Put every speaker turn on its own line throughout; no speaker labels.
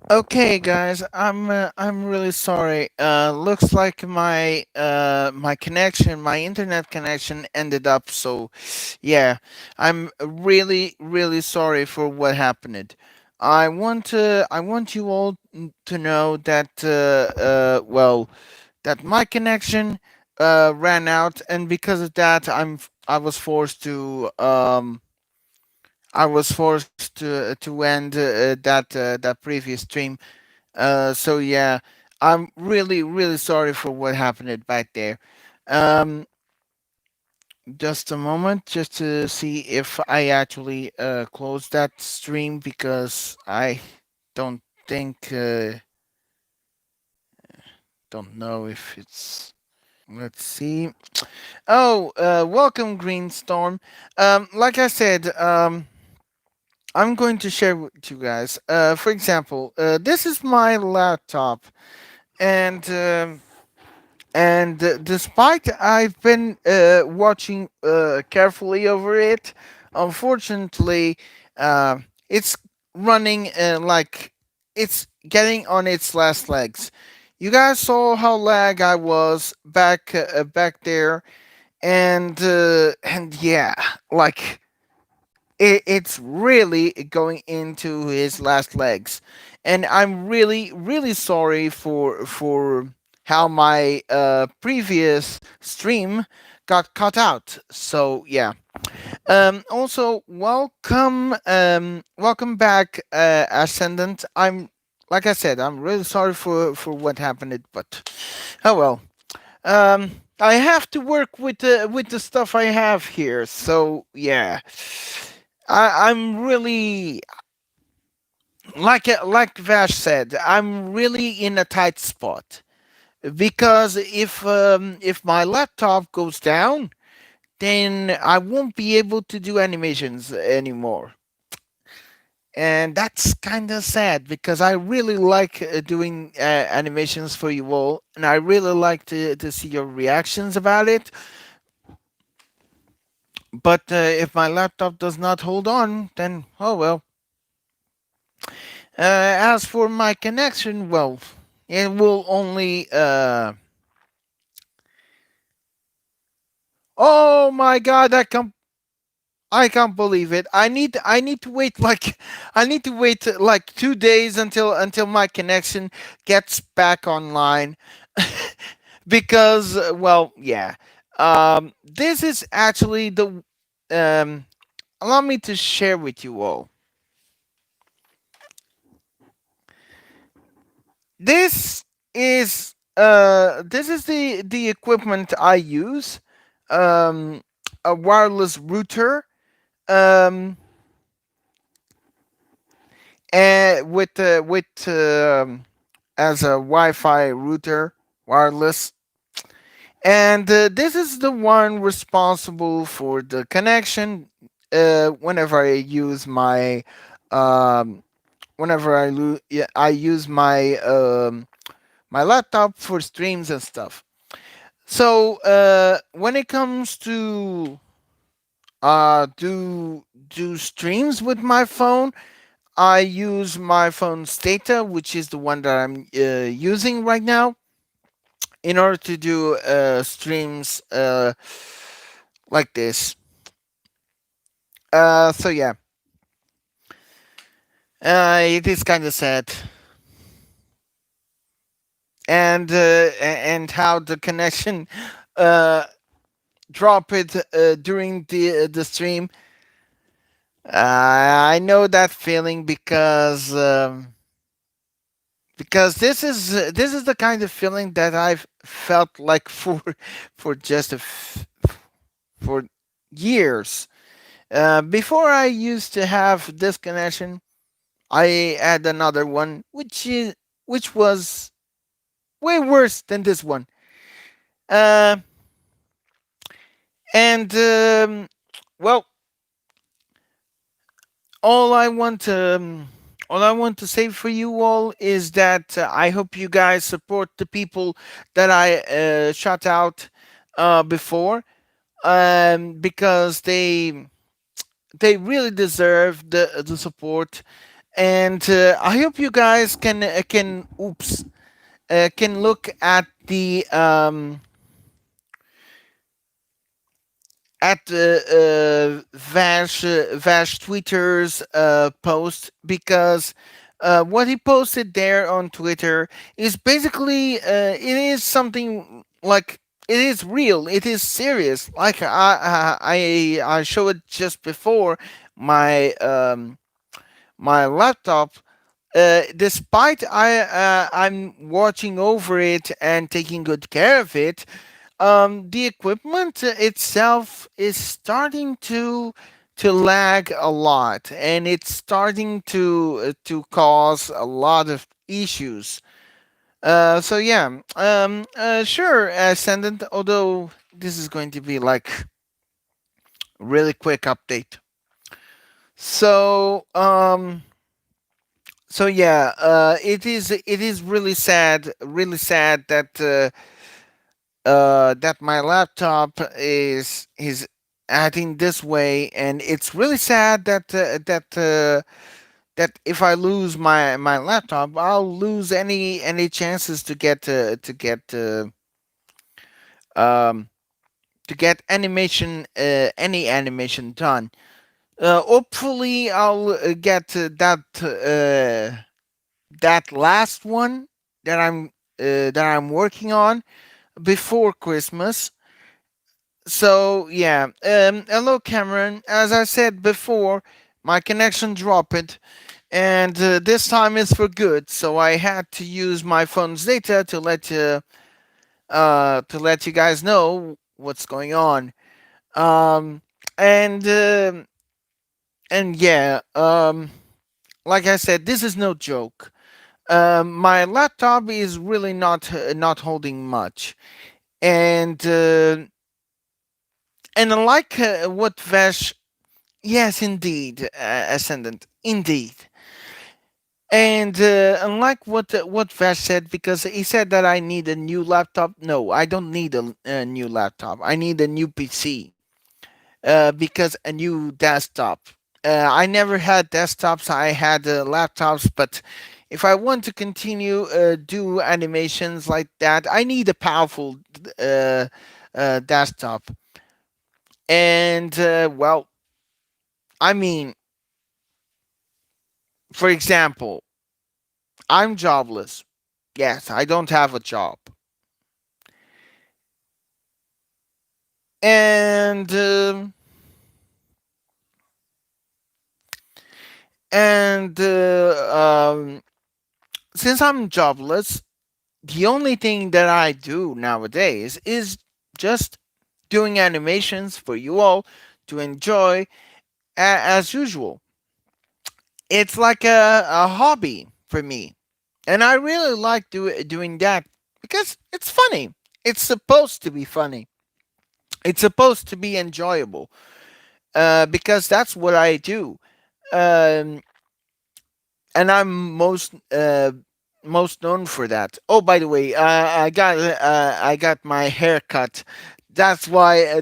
Okay, guys, I'm really sorry. Looks like my internet connection ended up. So, yeah, I'm really sorry for what happened. I want you all to know that that my connection ran out, and because of that, I was forced to to end that previous stream. So yeah, I'm really sorry for what happened back there. Um, just a moment, just to see if I actually closed that stream because I don't think don't know if it's. Let's see. Oh, welcome, Greenstorm. Like I said, I'm going to share with you guys. For example, this is my laptop, and despite I've been watching carefully over it, unfortunately, uh, it's running like it's getting on its last legs. You guys saw how lag I was back there, and yeah, like it's really going into his last legs, and I'm really sorry for how my previous stream got cut out. So yeah. Also, welcome back, Ascendant. I'm like I said, I'm really sorry for what happened, but oh well. I have to work with the stuff I have here. So yeah, I'm really like Vash said, I'm really in a tight spot because if my laptop goes down, then I won't be able to do animations anymore. And that's kind of sad because I really like doing animations for you all, and I really like to see your reactions about it. But if my laptop does not hold on, then oh well. As for my connection, well, it will only. Oh my God! I can't believe it. I need to wait like I need to wait like 2 days until my connection gets back online because well yeah. This is actually the um. Allow me to share with you all. This this is the equipment I use. Um, a wireless router. Um, and with as a Wi-Fi router, wireless, and this is the one responsible for the connection. Whenever I use my um, yeah, I use my laptop for streams and stuff. So when it comes to do streams with my phone, I use my phone's data, which is the one that I'm using right now, in order to do streams like this. So yeah, it is kind of sad, and how the connection uh, drop it during the stream. I know that feeling because this is the kind of feeling that I've felt like for just for years. Before I used to have this connection, I had another one, which was way worse than this one. Uh, and well, all I want to all I want to say for you all is that I hope you guys support the people that I shot out before, because they really deserve the support, And I hope you guys can look at Vash Twitter's post, because what he posted there on Twitter is basically it is something like, it is real, it is serious. Like I showed it just before. My laptop, despite I'm watching over it and taking good care of it, the equipment itself is starting to lag a lot, and it's starting to cause a lot of issues. So yeah, sure, Ascendant. Although this is going to be like a really quick update. So yeah, it is really sad that my laptop is acting this way, and it's really sad that if I lose my laptop, I'll lose any chances um to get any animation done. Hopefully, I'll get that last one that I'm working on before Christmas. So yeah, hello Cameron. As I said before, my connection dropped, and this time is for good. So I had to use my phone's data to let you guys know what's going on. Um, and yeah, like I said, this is no joke. My laptop is really not holding much, and unlike what Vash. Yes, indeed, Ascendant, indeed. And unlike what Vash said, because he said that I need a new laptop. No, I don't need a new laptop. I need a new PC. Because a new desktop. I never had desktops. I had laptops, but if I want to continue do animations like that, I need a powerful uh, desktop. And well, I mean, for example, I'm jobless. Yes, I don't have a job. And and since I'm jobless, the only thing that I do nowadays is just doing animations for you all to enjoy as usual. It's like a hobby for me. And I really like doing that because it's funny. It's supposed to be funny. It's supposed to be enjoyable, because that's what I do. Um, and I'm most known for that. Oh, by the way, I got my hair cut. That's why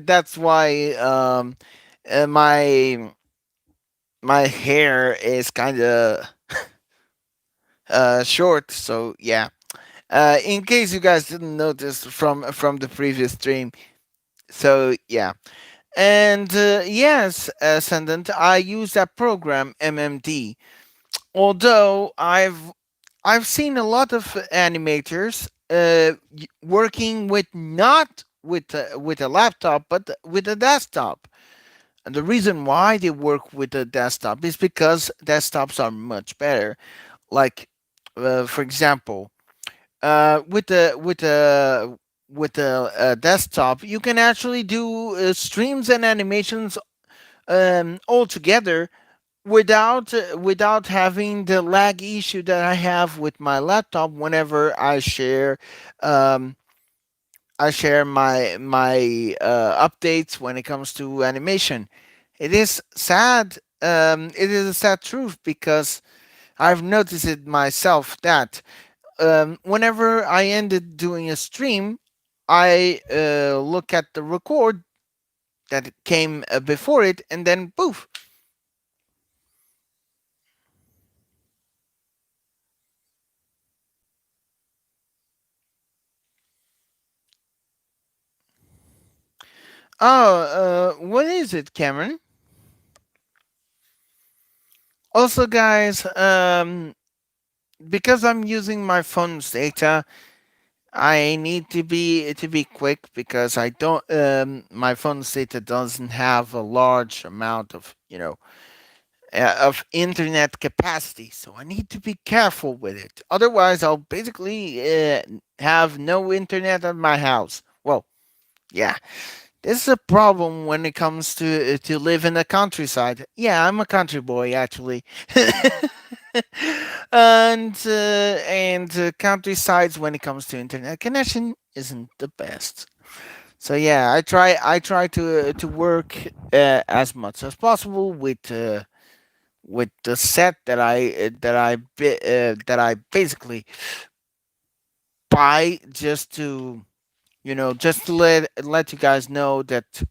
my hair is kind of short. So yeah. In case you guys didn't notice from the previous stream. So yeah. And yes, Ascendant, I use that program MMD. Although I've seen a lot of animators working with not with a laptop but with a desktop. And the reason why they work with a desktop is because desktops are much better. Like, for example, with a desktop, you can actually do streams and animations all together without having the lag issue that I have with my laptop whenever um, I share my updates when it comes to animation. It is sad. It is a sad truth because I've noticed it myself that whenever I ended doing a stream, I look at the record that came before it, and then poof, Oh, what is it, Cameron? Also, guys, because I'm using my phone's data, I need to be quick because I don't. My phone's data doesn't have a large amount of internet capacity, so I need to be careful with it. Otherwise, I'll basically have no internet at my house. Well, yeah, this is a problem when it comes to live in the countryside. Yeah, I'm a country boy actually, and countrysides when it comes to internet connection isn't the best. So yeah, I try to work as much as possible with the set that I basically buy just to let you guys know that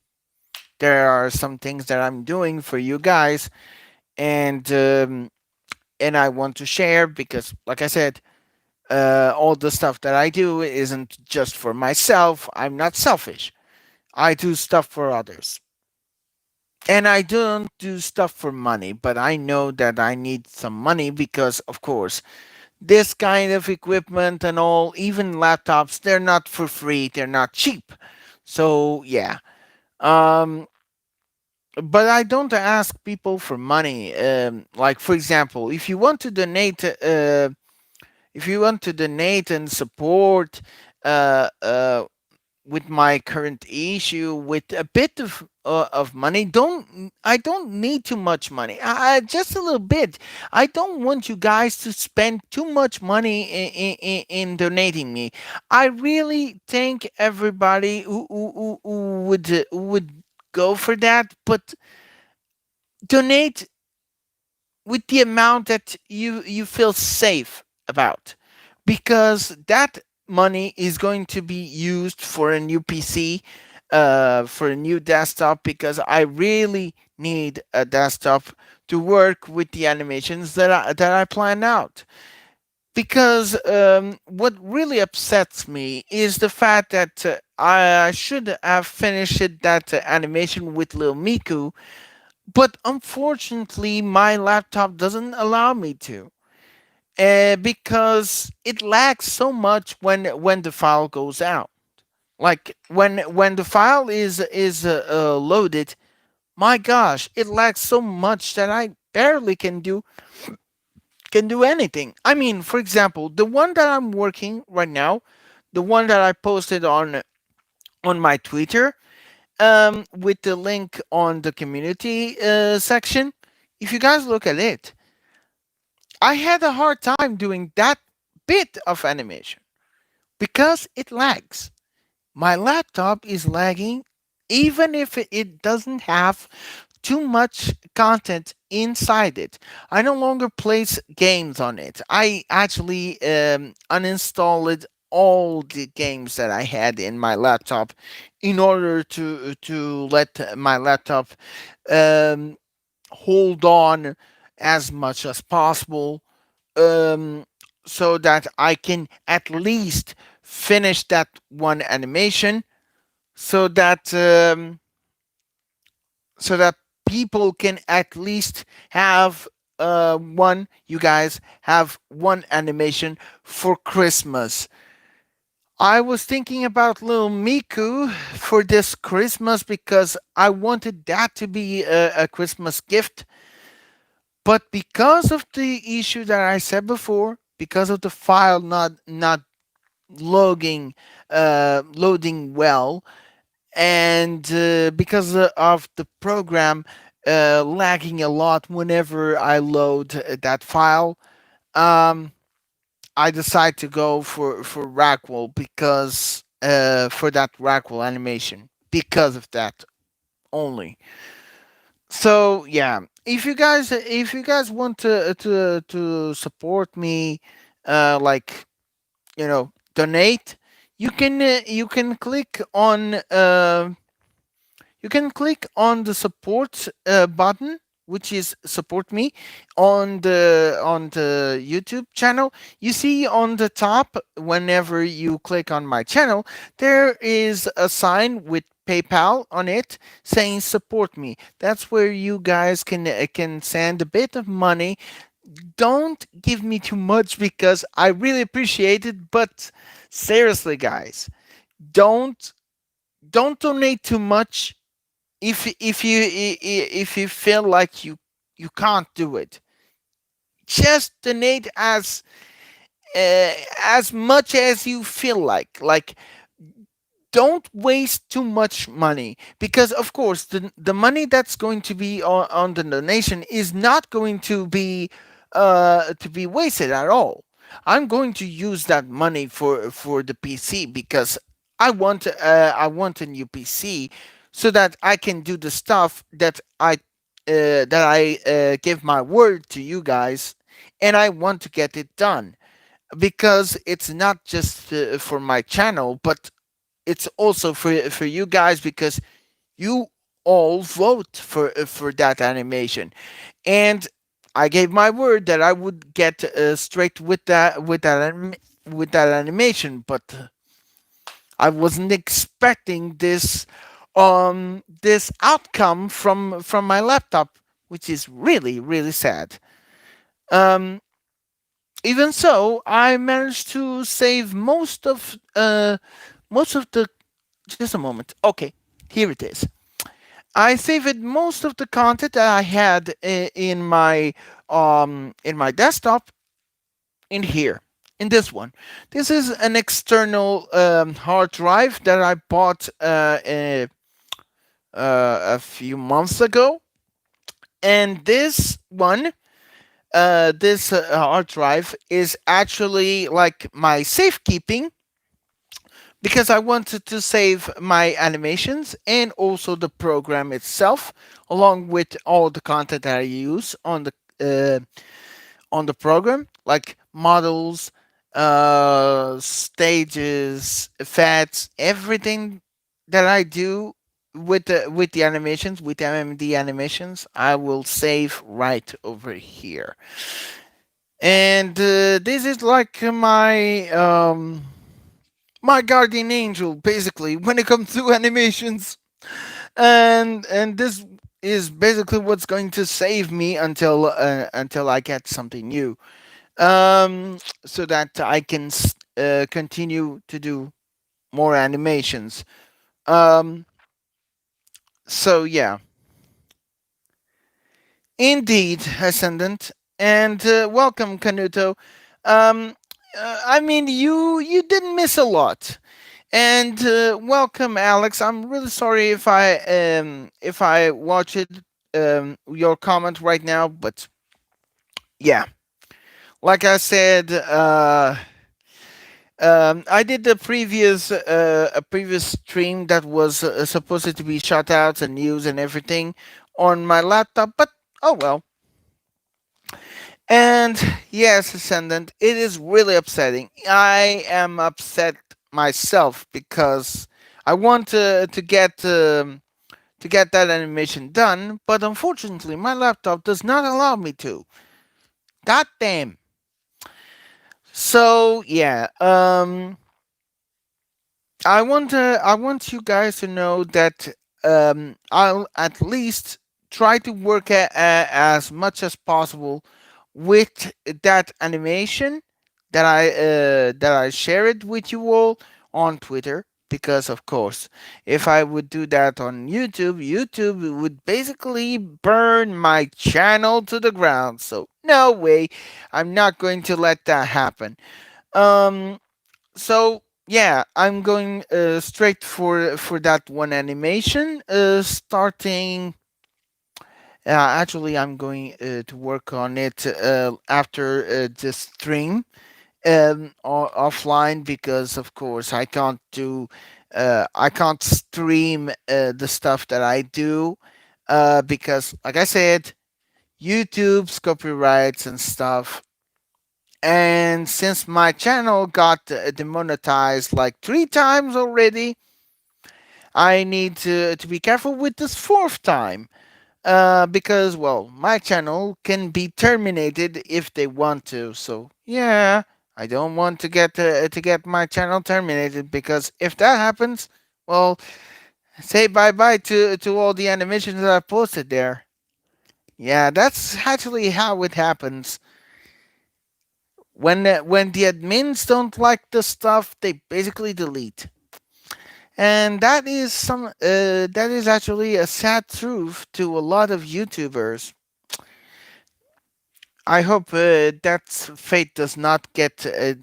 there are some things that I'm doing for you guys, and I want to share because, like I said, all the stuff that I do isn't just for myself. I'm not selfish. I do stuff for others. And I don't do stuff for money, but I know that I need some money because, of course, this kind of equipment and all, even laptops, they're not for free, they're not cheap. So, yeah. Um, but I don't ask people for money. Like, for example, if you want to donate and support uh, uh, with my current issue with a bit of money, don't need too much money. Just a little bit. I don't want you guys to spend too much money in donating me. I really thank everybody who would go for that, but donate with the amount that you feel safe about, because that money is going to be used for a new PC, for a new desktop, because I really need a desktop to work with the animations that I plan out. Because what really upsets me is the fact that I should have finished that animation with Lil Miku, but unfortunately, my laptop doesn't allow me to, because it lags so much when the file goes out. Like when the file is loaded, my gosh, it lags so much that I barely can do anything. I mean, for example, the one that I'm working right now, the one that I posted on my Twitter, with the link on the community section. If you guys look at it, I had a hard time doing that bit of animation because it lags. My laptop is lagging even if it doesn't have too much content inside it. I no longer place games on it. I actually uninstalled all the games that I had in my laptop in order to let my laptop um, hold on as much as possible, um, so that I can at least finish that one animation, so that people can at least have you guys have one animation for Christmas. I was thinking about little Miku for this Christmas because I wanted that to be a Christmas gift. But because of the issue that I said before, because of the file not loading well, and because of the program lagging a lot whenever I load that file, um, I decide to go for Rackwell because for that Rackwell animation because of that only. So yeah, if you guys want to support me, like, donate, you can click on the support button, which is support me on the YouTube channel. You see on the top, whenever you click on my channel, there is a sign with PayPal on it saying support me. That's where you guys can send a bit of money. Don't give me too much because I really appreciate it, but seriously guys, don't don't donate too much if you feel like you can't do it. Just donate as much as you feel like. Like, don't waste too much money because of course the money that's going to be on the donation is not going to be wasted at all. I'm going to use that money for the PC because I want a new PC so that I can do the stuff that I give my word to you guys, and I want to get it done because it's not just for my channel, but it's also for you guys because you all vote for that animation, and I gave my word that I would get straight with that animation, but I wasn't expecting this outcome from my laptop, which is really sad. Um, Even so, I managed to save most of the. Just a moment. Okay, here it is. I saved most of the content that I had in my desktop in here, in this one. This is an external hard drive that I bought a few months ago, and this hard drive is actually like my safekeeping because I wanted to save my animations and also the program itself, along with all the content that I use on the program, like models, stages, effects, everything that I do with the animations, with MMD animations, I will save right over here. And this is like my guardian angel basically when it comes to animations, and this is basically what's going to save me until I get something new, so that I can continue to do more animations. um so yeah, indeed, Ascendant, and welcome, Canuto. I mean, you didn't miss a lot. And welcome, Alex. I'm really sorry if I watched your comment right now, but yeah, like I said, I did the previous a previous stream that was supposed to be shut out and news and everything on my laptop, but oh well. And yes, Ascendant, it is really upsetting. I am upset myself because I want to get that animation done, but unfortunately, my laptop does not allow me to. God damn. So yeah, I want you guys to know that I'll at least try to work as much as possible with that animation that I shared with you all on Twitter, because of course if I would do that on YouTube would basically burn my channel to the ground. So no way, I'm not going to let that happen. Um so yeah, I'm going straight for that one animation. Starting, actually, I'm going to work on it after the stream, offline, because of course I can't stream the stuff that I do because, like I said, YouTube's copyrights and stuff. And since my channel got demonetized like 3 times already, I need to be careful with this fourth time. Because, well, my channel can be terminated if they want to. So, yeah, I don't want to get my channel terminated, because if that happens, well, Say bye bye to all the animations that I posted there. Yeah, that's actually how it happens. When the admins don't like the stuff, they basically delete. And that is actually a sad truth to a lot of YouTubers. I hope that fate does not get to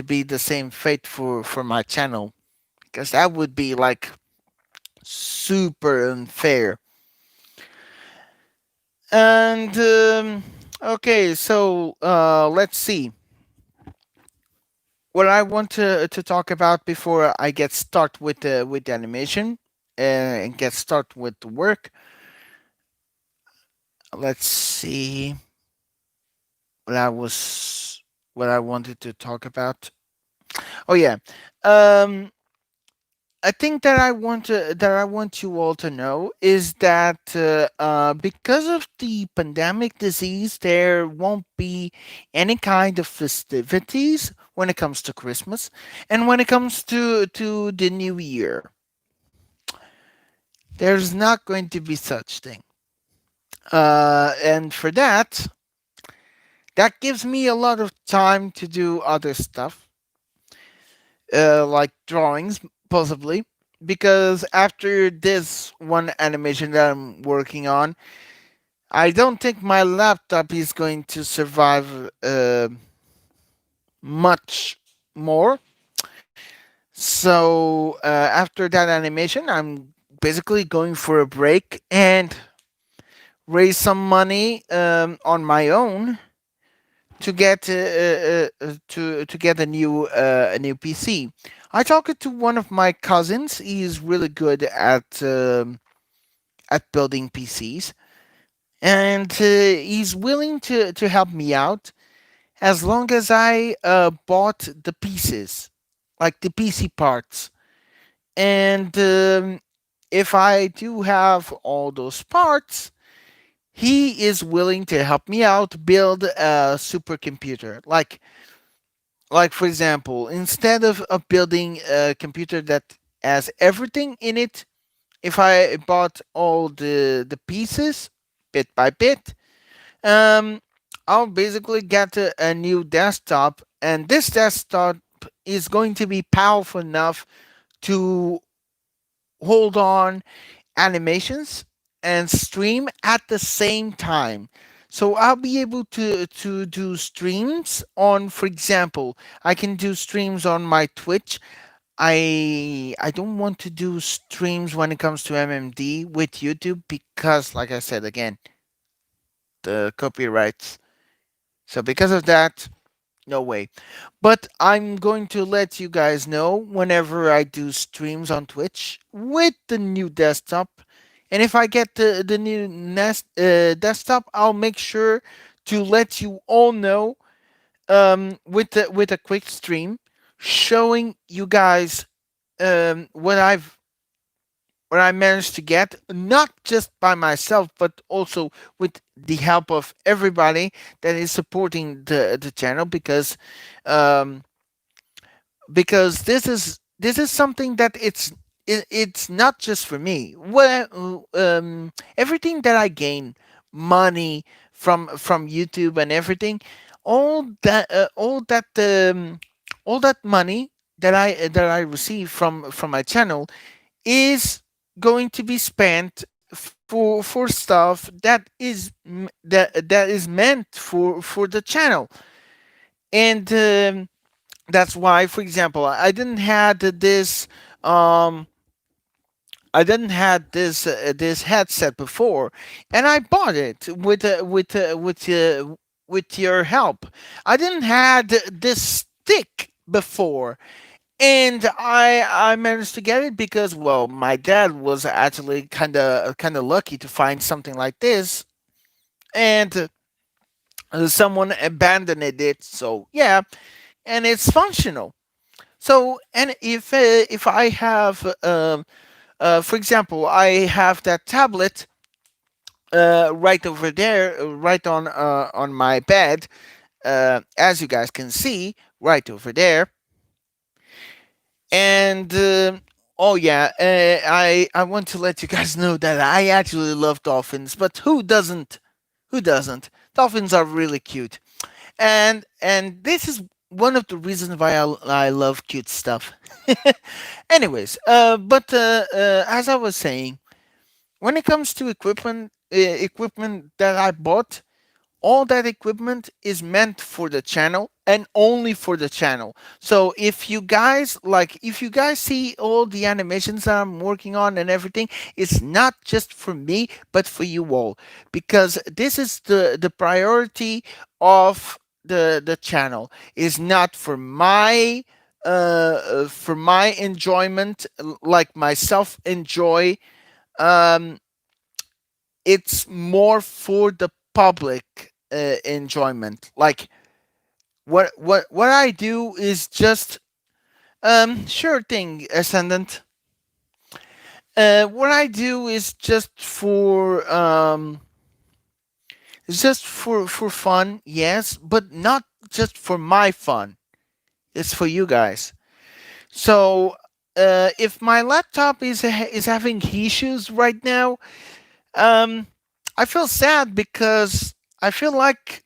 be the same fate for my channel, because that would be like super unfair. And okay, so let's see what I want to talk about before I get start with the animation and get start with the work. Let's see what I was what I wanted to talk about. Oh yeah, um, I think that I want you all to know is that because of the pandemic disease, there won't be any kind of festivities when it comes to Christmas, and when it comes to the New Year, there's not going to be such thing. And for that, that gives me a lot of time to do other stuff, like drawings, possibly. Because after this one animation that I'm working on, I don't think my laptop is going to survive much more. So after that animation, I'm basically going for a break and raise some money on my own to get to get a new PC. I talked to one of my cousins. He's really good at building PCs, and he's willing to help me out as long as I bought the pieces, like the PC parts. And if I do have all those parts, he is willing to help me out build a supercomputer. Like for example, instead of building a computer that has everything in it, if I bought all the pieces bit by bit, um, I'll basically get a new desktop, and this desktop is going to be powerful enough to hold on animations and stream at the same time. So I'll be able to do streams on, for example, I can do streams on my Twitch. I don't want to do streams when it comes to MMD with YouTube because, like I said again, the copyrights. So because of that, no way. But I'm going to let you guys know whenever I do streams on Twitch with the new desktop. And if I get the new desktop, I'll make sure to let you all know with a quick stream showing you guys what I managed to get, not just by myself, but also with the help of everybody that is supporting the channel um, because this is something that it's not just for me. Well, everything that I gain, money from YouTube and everything, all that money that I receive from my channel is going to be spent for stuff that is meant for the channel. And that's why, for example, um I didn't had this headset before, and I bought it with your help. I didn't had this stick before, and I managed to get it because, well, my dad was actually kind of lucky to find something like this, and someone abandoned it. So yeah, and it's functional. So, and if I have for example, I have that tablet right over there, right on my bed, as you guys can see, right over there. And Oh yeah, I want to let you guys know that I actually love dolphins, but who doesn't? Who doesn't? Dolphins are really cute, and this is one of the reasons why I love cute stuff. Anyways, but as I was saying, when it comes to equipment that I bought, all that equipment is meant for the channel and only for the channel. So if you guys see all the animations that I'm working on and everything, it's not just for me but for you all, because this is the priority of the channel. Is not for my enjoyment, like myself enjoy. um it's more for the public enjoyment. Like what I do is just sure thing, Ascendant. What I do is just for fun, yes, but not just for my fun. It's for you guys. So if my laptop is having issues right now, um, I feel sad because I feel like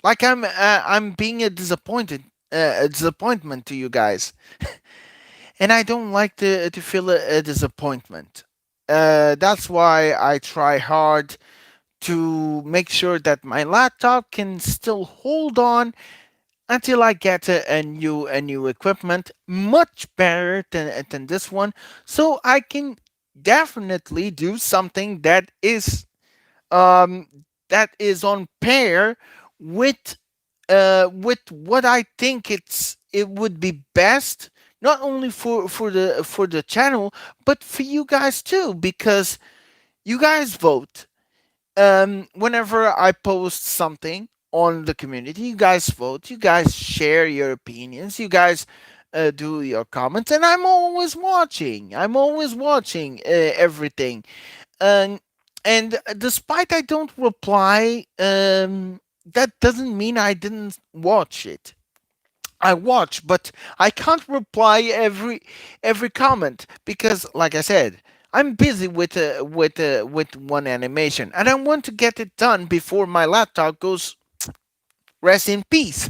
I'm being a disappointment to you guys, and I don't like to feel a disappointment. That's why I try hard to make sure that my laptop can still hold on until I get a new equipment much better than this one, so I can definitely do something um that is on pair with what I think it would be best, not only for the channel but for you guys too, because you guys vote. Whenever I post something on the community, you guys vote, you guys share your opinions, you guys do your comments, and I'm always watching everything. And and despite I don't reply, that doesn't mean I didn't watch it. I watch, but I can't reply every comment because, like I said, I'm busy with one animation, and I want to get it done before my laptop goes rest in peace.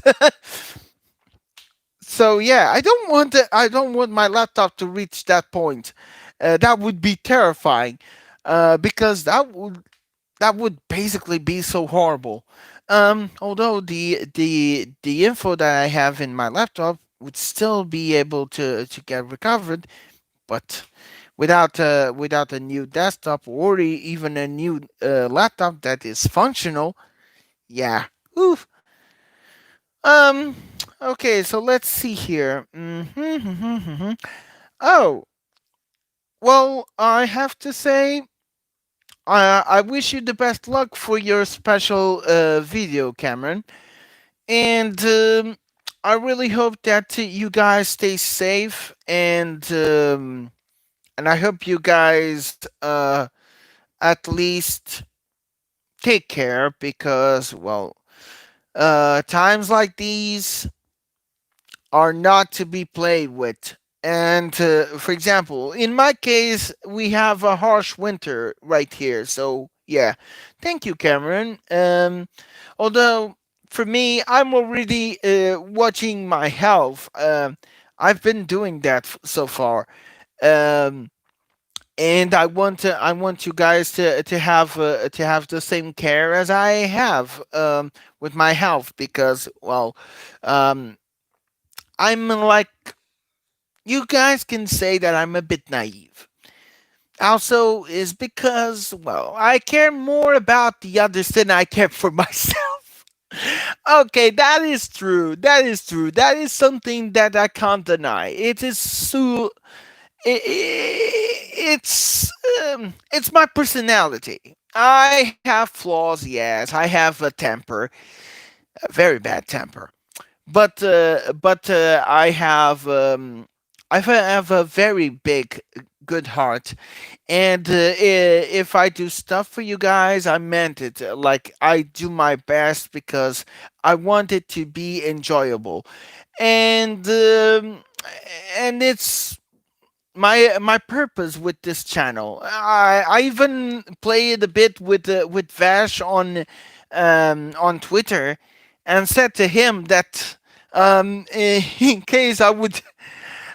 So yeah, I don't want my laptop to reach that point. That would be terrifying, because that would basically be so horrible. Although the info that I have in my laptop would still be able to get recovered, but without a new desktop or even a new laptop that is functional, yeah. Oof. Um. Okay, so let's see here. Oh, well, I have to say, I wish you the best luck for your special video, Cameron. And I really hope that you guys stay safe, and I hope you guys at least take care, because well, times like these are not to be played with. And for example, in my case, we have a harsh winter right here. So yeah, thank you, Cameron. Although for me, I'm already watching my health. I've been doing that so far. Um, and I want you guys to have the same care as I have with my health, because well, um, I'm like, you guys can say that I'm a bit naive. Also, is because, well, I care more about the others than I care for myself. Okay, that is true. That is true. That is something that I can't deny. It is so. It's my personality. I have flaws, yes. I have a temper, a very bad temper. But I have a very big good heart, and if I do stuff for you guys, I meant it. Like, I do my best because I want it to be enjoyable, and and it's my purpose with this channel. I even played a bit with Vash on Twitter, and said to him that in case I would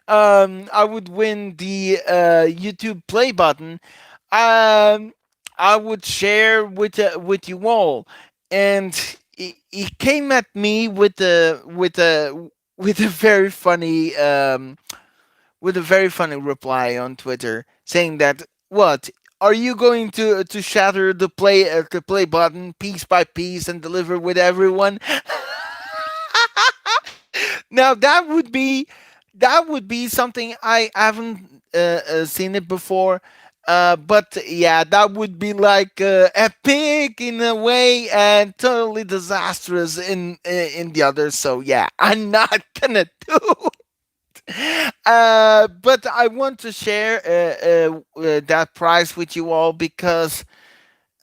win the YouTube play button, um, I would share with you all. And he came at me with a very funny with a very funny reply on Twitter saying that, what, are you going to shatter the play button piece by piece and deliver with everyone? Now that would be something I haven't seen it before. But yeah, that would be like epic in a way and totally disastrous in the other. So yeah, I'm not gonna do. But I want to share that prize with you all because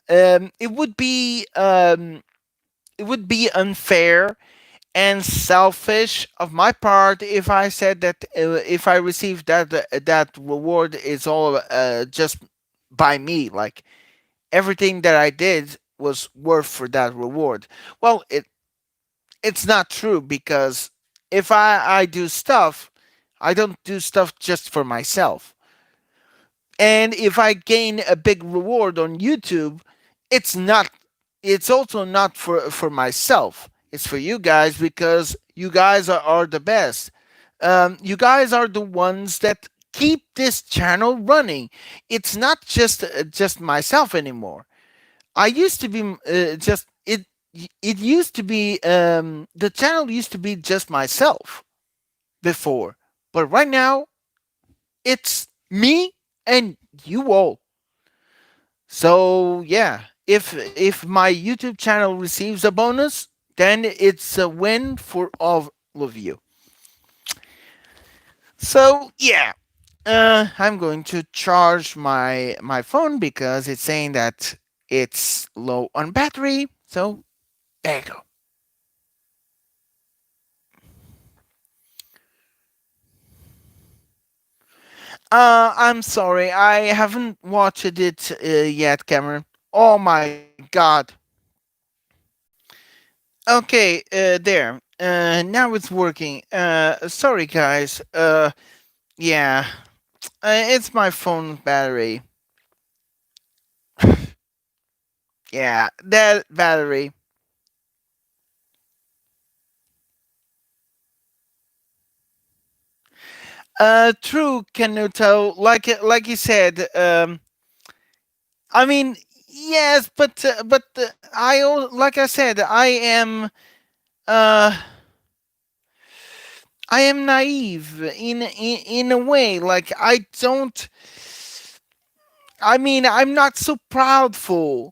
um, it would be um, it would be unfair and selfish of my part if I said that if I received that reward is all just by me. Like everything that I did was worth for that reward. Well, it's not true because if I do stuff, I don't do stuff just for myself. And if I gain a big reward on YouTube, it's not it's also not for myself. It's for you guys because you guys are the best. You guys are the ones that keep this channel running. It's not just myself anymore. I used to be just it. It used to be the channel used to be just myself before, but right now it's me and you all. So yeah, if my YouTube channel receives a bonus, then it's a win for all of you. So yeah, I'm going to charge my phone because it's saying that it's low on battery. So there you go. I'm sorry, I haven't watched it yet, Cameron. Oh my god. Okay, there. Now it's working. Sorry, guys. Yeah, it's my phone battery. Yeah, that battery. True, Canuto. Like you said. I mean, yes, but like I said, uh I am naive in a way. Like I don't. I mean, I'm not so proudful.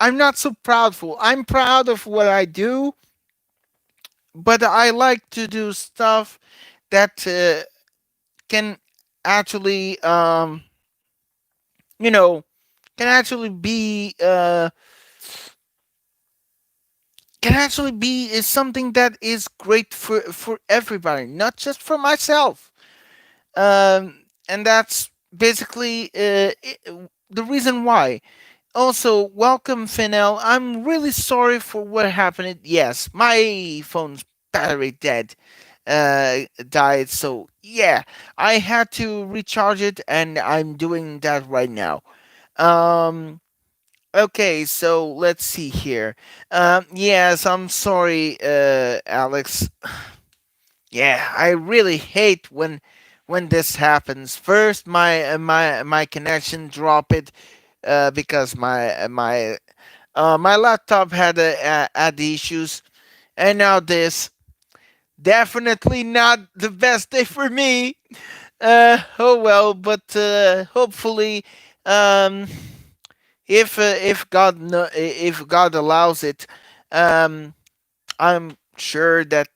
I'm not so proudful. I'm proud of what I do, but I like to do stuff that can actually, you know, can actually be, can actually be is something that is great for everybody, not just for myself. And that's basically the reason why. Also, welcome, Finel. I'm really sorry for what happened. Yes, my phone's battery died. So yeah, I had to recharge it, and I'm doing that right now. Um, okay, so let's see here. Yes, I'm sorry, Alex. Yeah, I really hate when this happens. First, my connection dropped because my laptop had the issues, and now this. Definitely not the best day for me. Oh well, but hopefully, um, if God allows it, um, I'm sure that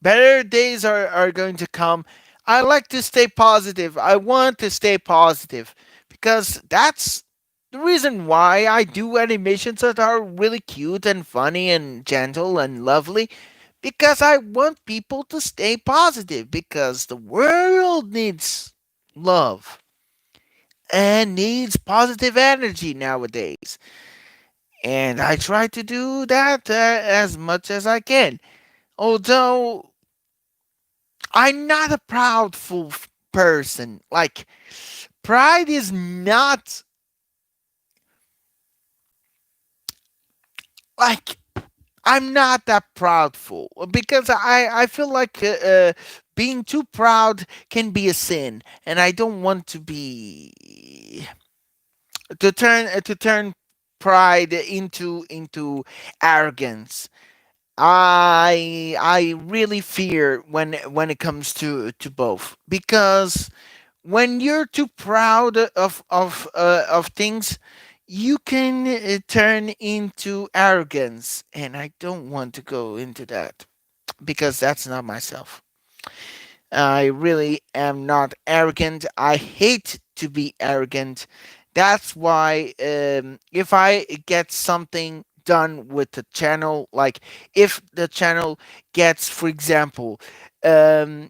better days are going to come. I like to stay positive. I want to stay positive because that's the reason why I do animations that are really cute and funny and gentle and lovely, because I want people to stay positive because the world needs love and needs positive energy nowadays. And I try to do that as much as I can. Although I'm not a proudful person. Like, pride is not like I'm not that proudful because I feel like being too proud can be a sin, and I don't want to be to turn pride into arrogance. I really fear when it comes to both, because when you're too proud of things, you can turn into arrogance, and I don't want to go into that because that's not myself. I really am not arrogant. I hate to be arrogant. That's why if I get something done with the channel, like if the channel gets, for example, um,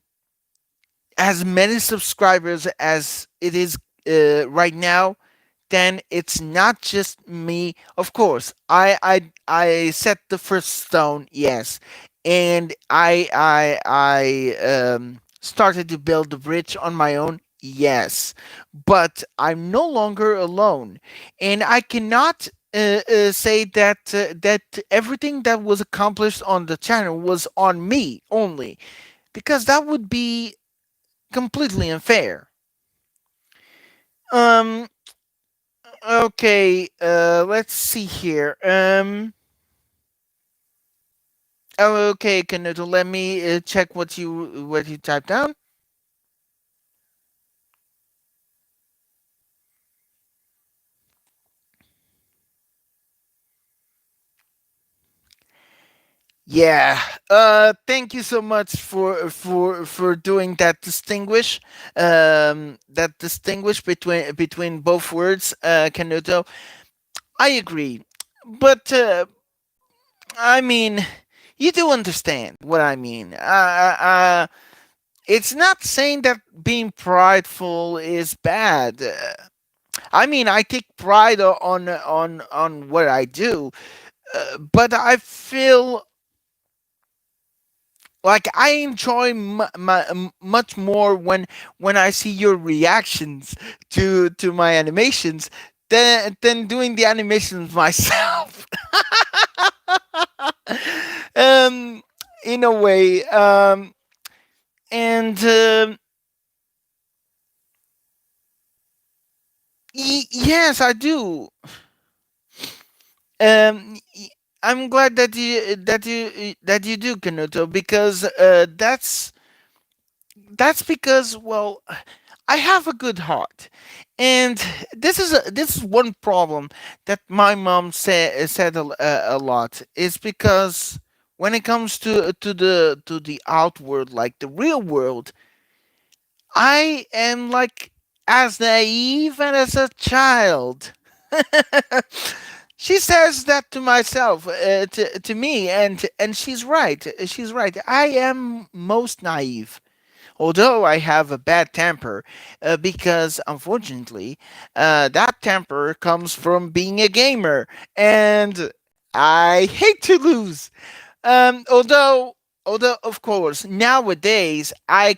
as many subscribers as it is right now, then it's not just me. Of course, I set the first stone, yes, and I started to build the bridge on my own, yes, but I'm no longer alone, and I cannot. Say that that everything that was accomplished on the channel was on me only, because that would be completely unfair. Um. Okay. Let's see here. Oh, okay, Canuto. Let me check what you typed down. Yeah. Thank you so much for doing that distinguish. That distinguish between both words, Canuto. I agree, but I mean, you do understand what I mean. It's not saying that being prideful is bad. I mean, I take pride on what I do, but I feel like I enjoy much more when I see your reactions to my animations than doing the animations myself. um, in a way, and yes, I do. I'm glad that you do, Kanuto, because that's because, well, I have a good heart, and this is one problem that my mom said a lot, is because when it comes to the outward, like the real world, I am like as naive and as a child. She says that to myself, to me, and she's right. She's right. I am most naive, although I have a bad temper, because unfortunately, that temper comes from being a gamer, and I hate to lose. Although of course nowadays I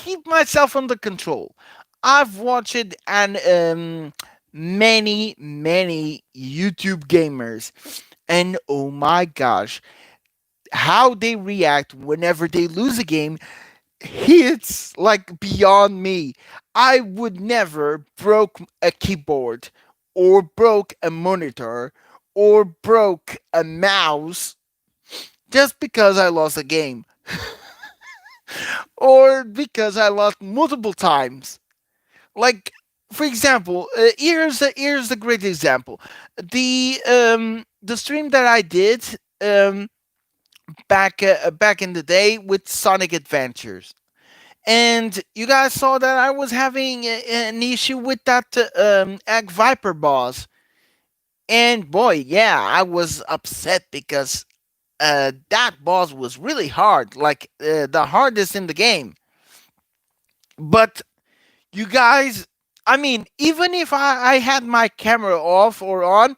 keep myself under control. I've watched and many YouTube gamers, and oh my gosh, how they react whenever they lose a game, it's like beyond me. I would never broke a keyboard or broke a monitor or broke a mouse just because I lost a game or because I lost multiple times. Like, for example, here's a great example. The stream that I did back in the day with Sonic Adventures, and you guys saw that I was having an issue with that Egg Viper boss. And boy, yeah, I was upset because that boss was really hard, like the hardest in the game. But You guys, I mean, even if I had my camera off or on,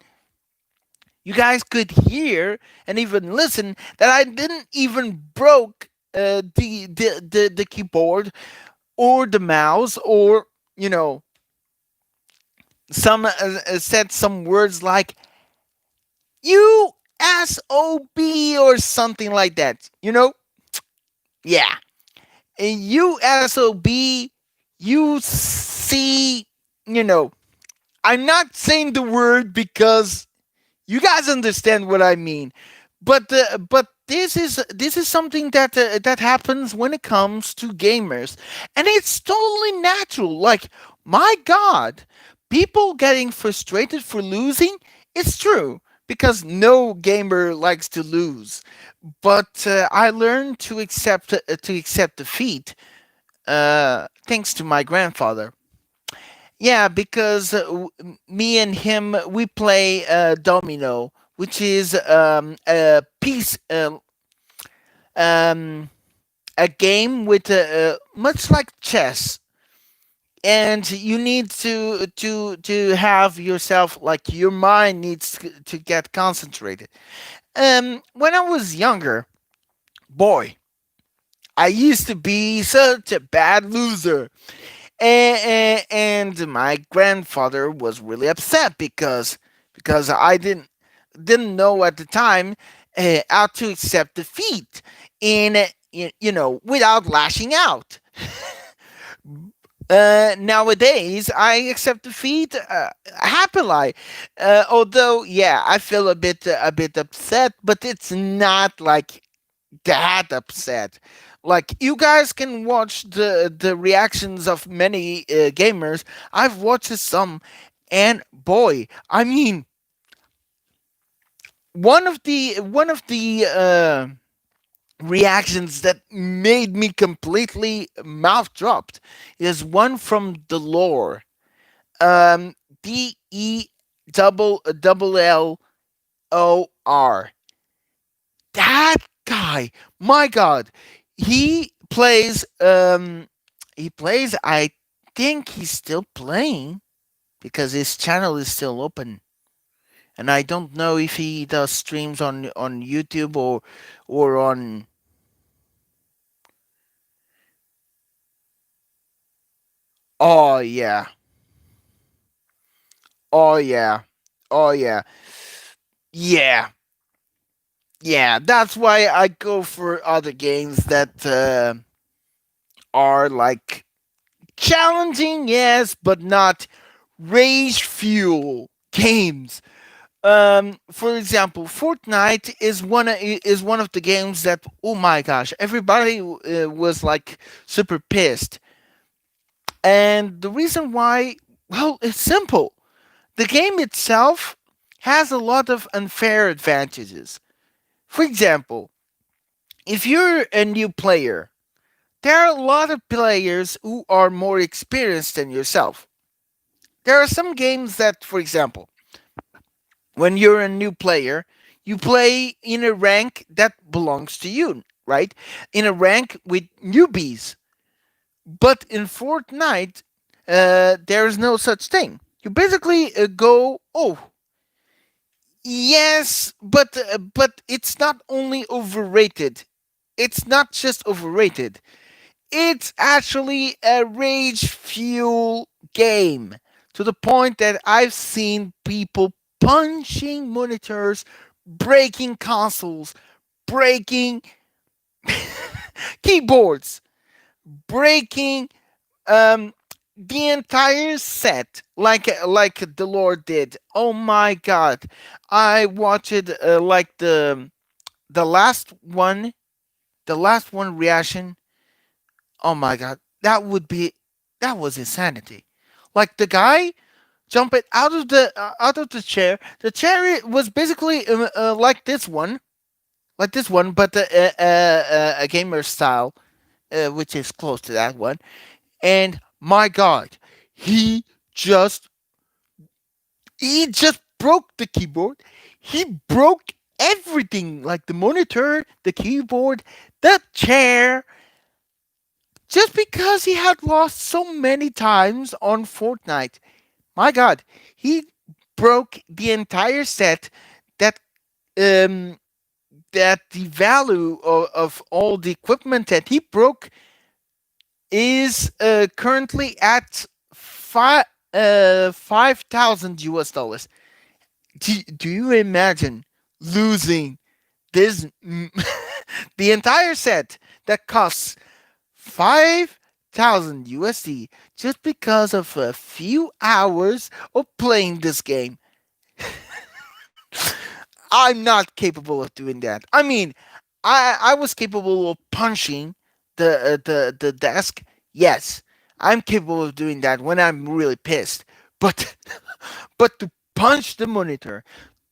you guys could hear and even listen that I didn't even broke the keyboard or the mouse, or you know, some said some words like "you SOB" or something like that. Yeah, and "you SOB," you see, you know. I'm not saying the word because you guys understand what I mean. But this is something that happens when it comes to gamers, and it's totally natural. Like, my God, people getting frustrated for losing. It's true because no gamer likes to lose. But I learned to accept defeat. Thanks to my grandfather. Yeah, because me and him, we play domino, which is a piece, um, a game with much like chess, and you need to have yourself, like, your mind needs to get concentrated. When I was younger, boy, I used to be such a bad loser. And my grandfather was really upset because I didn't know at the time how to accept defeat in without lashing out. Nowadays, I accept defeat happily. Although, yeah, I feel a bit upset, but it's not like that upset. Like, you guys can watch the reactions of many gamers. I've watched some, and boy, I mean, one of the reactions that made me completely mouth dropped is one from the lore. DELLOR. That guy, my God, he plays. I think he's still playing because his channel is still open, and I don't know if he does streams on YouTube or on. Oh yeah, oh yeah, oh yeah, yeah, yeah. That's why I go for other games that are like challenging, yes, but not rage fuel games. For example, Fortnite is one of the games that, oh my gosh, everybody was like super pissed, and the reason why, well, it's simple. The game itself has a lot of unfair advantages. For example, if you're a new player, there are a lot of players who are more experienced than yourself. There are some games that, for example, when you're a new player, you play in a rank that belongs to you, right? In a rank with newbies. But in Fortnite, there's no such thing. You basically go, oh, yes, but it's not only overrated. It's not just overrated. It's actually a rage fuel game, to the point that I've seen people punching monitors, breaking consoles, breaking keyboards, breaking um, the entire set, like the Lord did. Oh my God, I watched like the last one, reaction. Oh my God, that was insanity. Like, the guy jumping out of the chair. The chair was basically like this one, but a gamer style, which is close to that one. And my God, he just he just broke the keyboard. He broke everything, like the monitor, the keyboard, the chair. just because he had lost so many times on Fortnite. My God, he broke the entire set that um that the value of all the equipment that he broke is currently at 5,000 US dollars. Do you imagine losing this the entire set that costs 5,000 USD just because of a few hours of playing this game? I'm not capable of doing that. I mean, I was capable of punching the desk. Yes, I'm capable of doing that when I'm really pissed. But but to punch the monitor,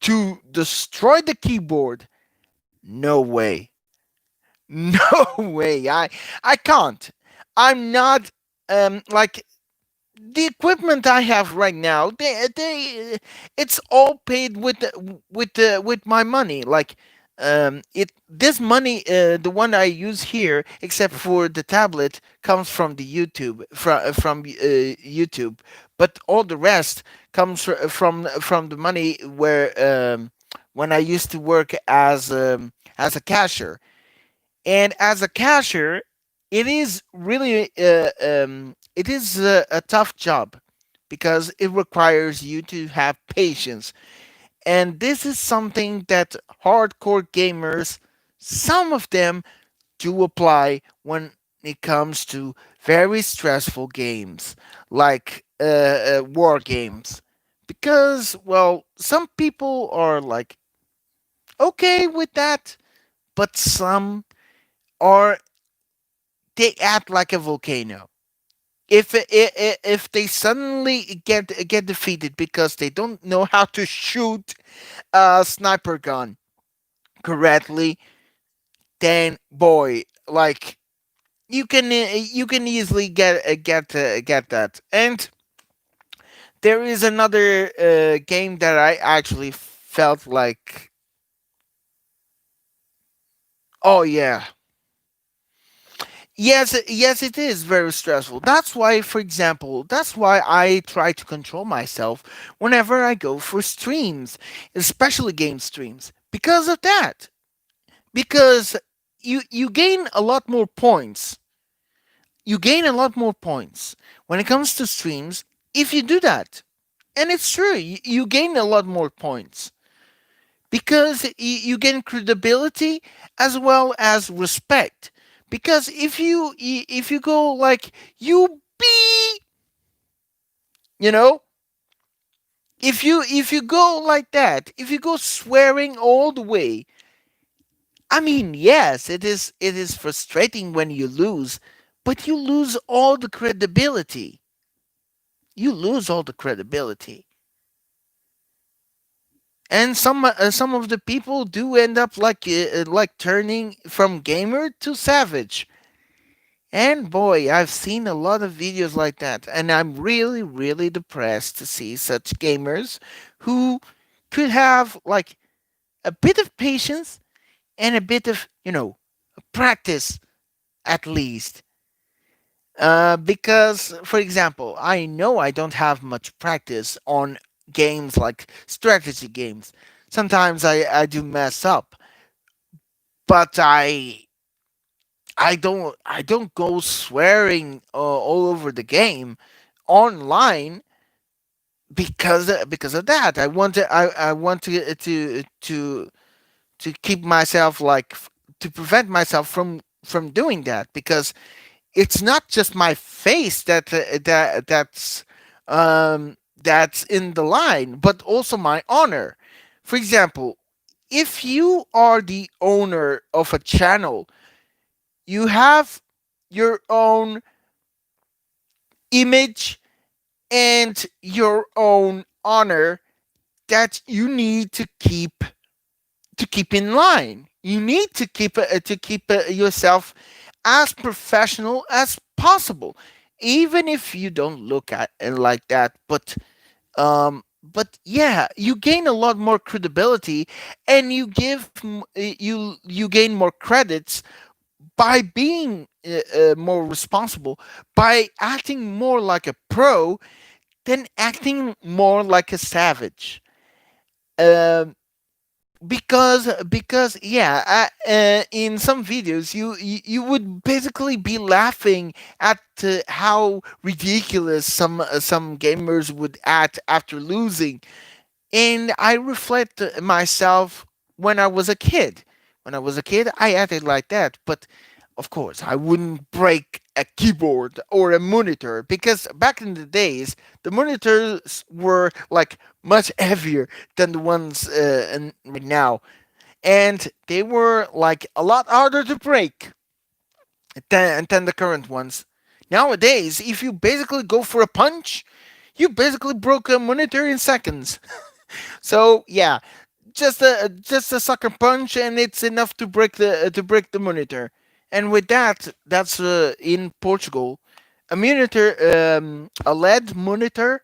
to destroy the keyboard, no way. No way. I can't. I'm not like the equipment I have right now, they it's all paid with my money. Like it this money, the one I use here, except for the tablet, comes from the from YouTube, but all the rest comes from the money where when I used to work as a cashier. And as a cashier, it is really it is a tough job because it requires you to have patience. And this is something that hardcore gamers, some of them, do apply when it comes to very stressful games like war games. Because, well, some people are like okay with that, but some are, they act like a volcano. If they suddenly get defeated because they don't know how to shoot a sniper gun correctly, then boy, like you can easily get that. And there is another game that I actually felt like, oh yeah, yes, yes, it is very stressful. That's why, for example, that's why I try to control myself whenever I go for streams, especially game streams. Because of that. Because you gain a lot more points. You gain a lot more points when it comes to streams if you do that. And it's true, you gain a lot more points because you gain credibility as well as respect. Because if you go like you be, you know, if you go like that, if you go swearing all the way, I mean, yes, it is frustrating when you lose, but you lose all the credibility. You lose all the credibility. And some of the people do end up like turning from gamer to savage. And boy, I've seen a lot of videos like that, and I'm really, really depressed to see such gamers who could have like a bit of patience and a bit of, practice at least. Because, for example, I know I don't have much practice on games like strategy games. Sometimes I do mess up, but I don't go swearing all over the game online because of that. I want to keep myself like to prevent myself from doing that because it's not just my face that's in the line, but also my honor. For example, if you are the owner of a channel, you have your own image and your own honor that you need to keep in line. You need to keep yourself as professional as possible, even if you don't look at it like that. But yeah, you gain a lot more credibility, and you gain more credits by being more responsible by acting more like a pro than acting more like a savage. Um, because yeah, in some videos you would basically be laughing at how ridiculous some gamers would act after losing. And I reflect myself when I was a kid. When I was a kid, I acted like that. But of course, I wouldn't break a keyboard or a monitor because back in the days, the monitors were like much heavier than the ones right now. And they were like a lot harder to break than the current ones. Nowadays, if you basically go for a punch, you basically broke a monitor in seconds. So yeah, just a sucker punch, and it's enough to break the monitor. And with that, that's in Portugal. A LED monitor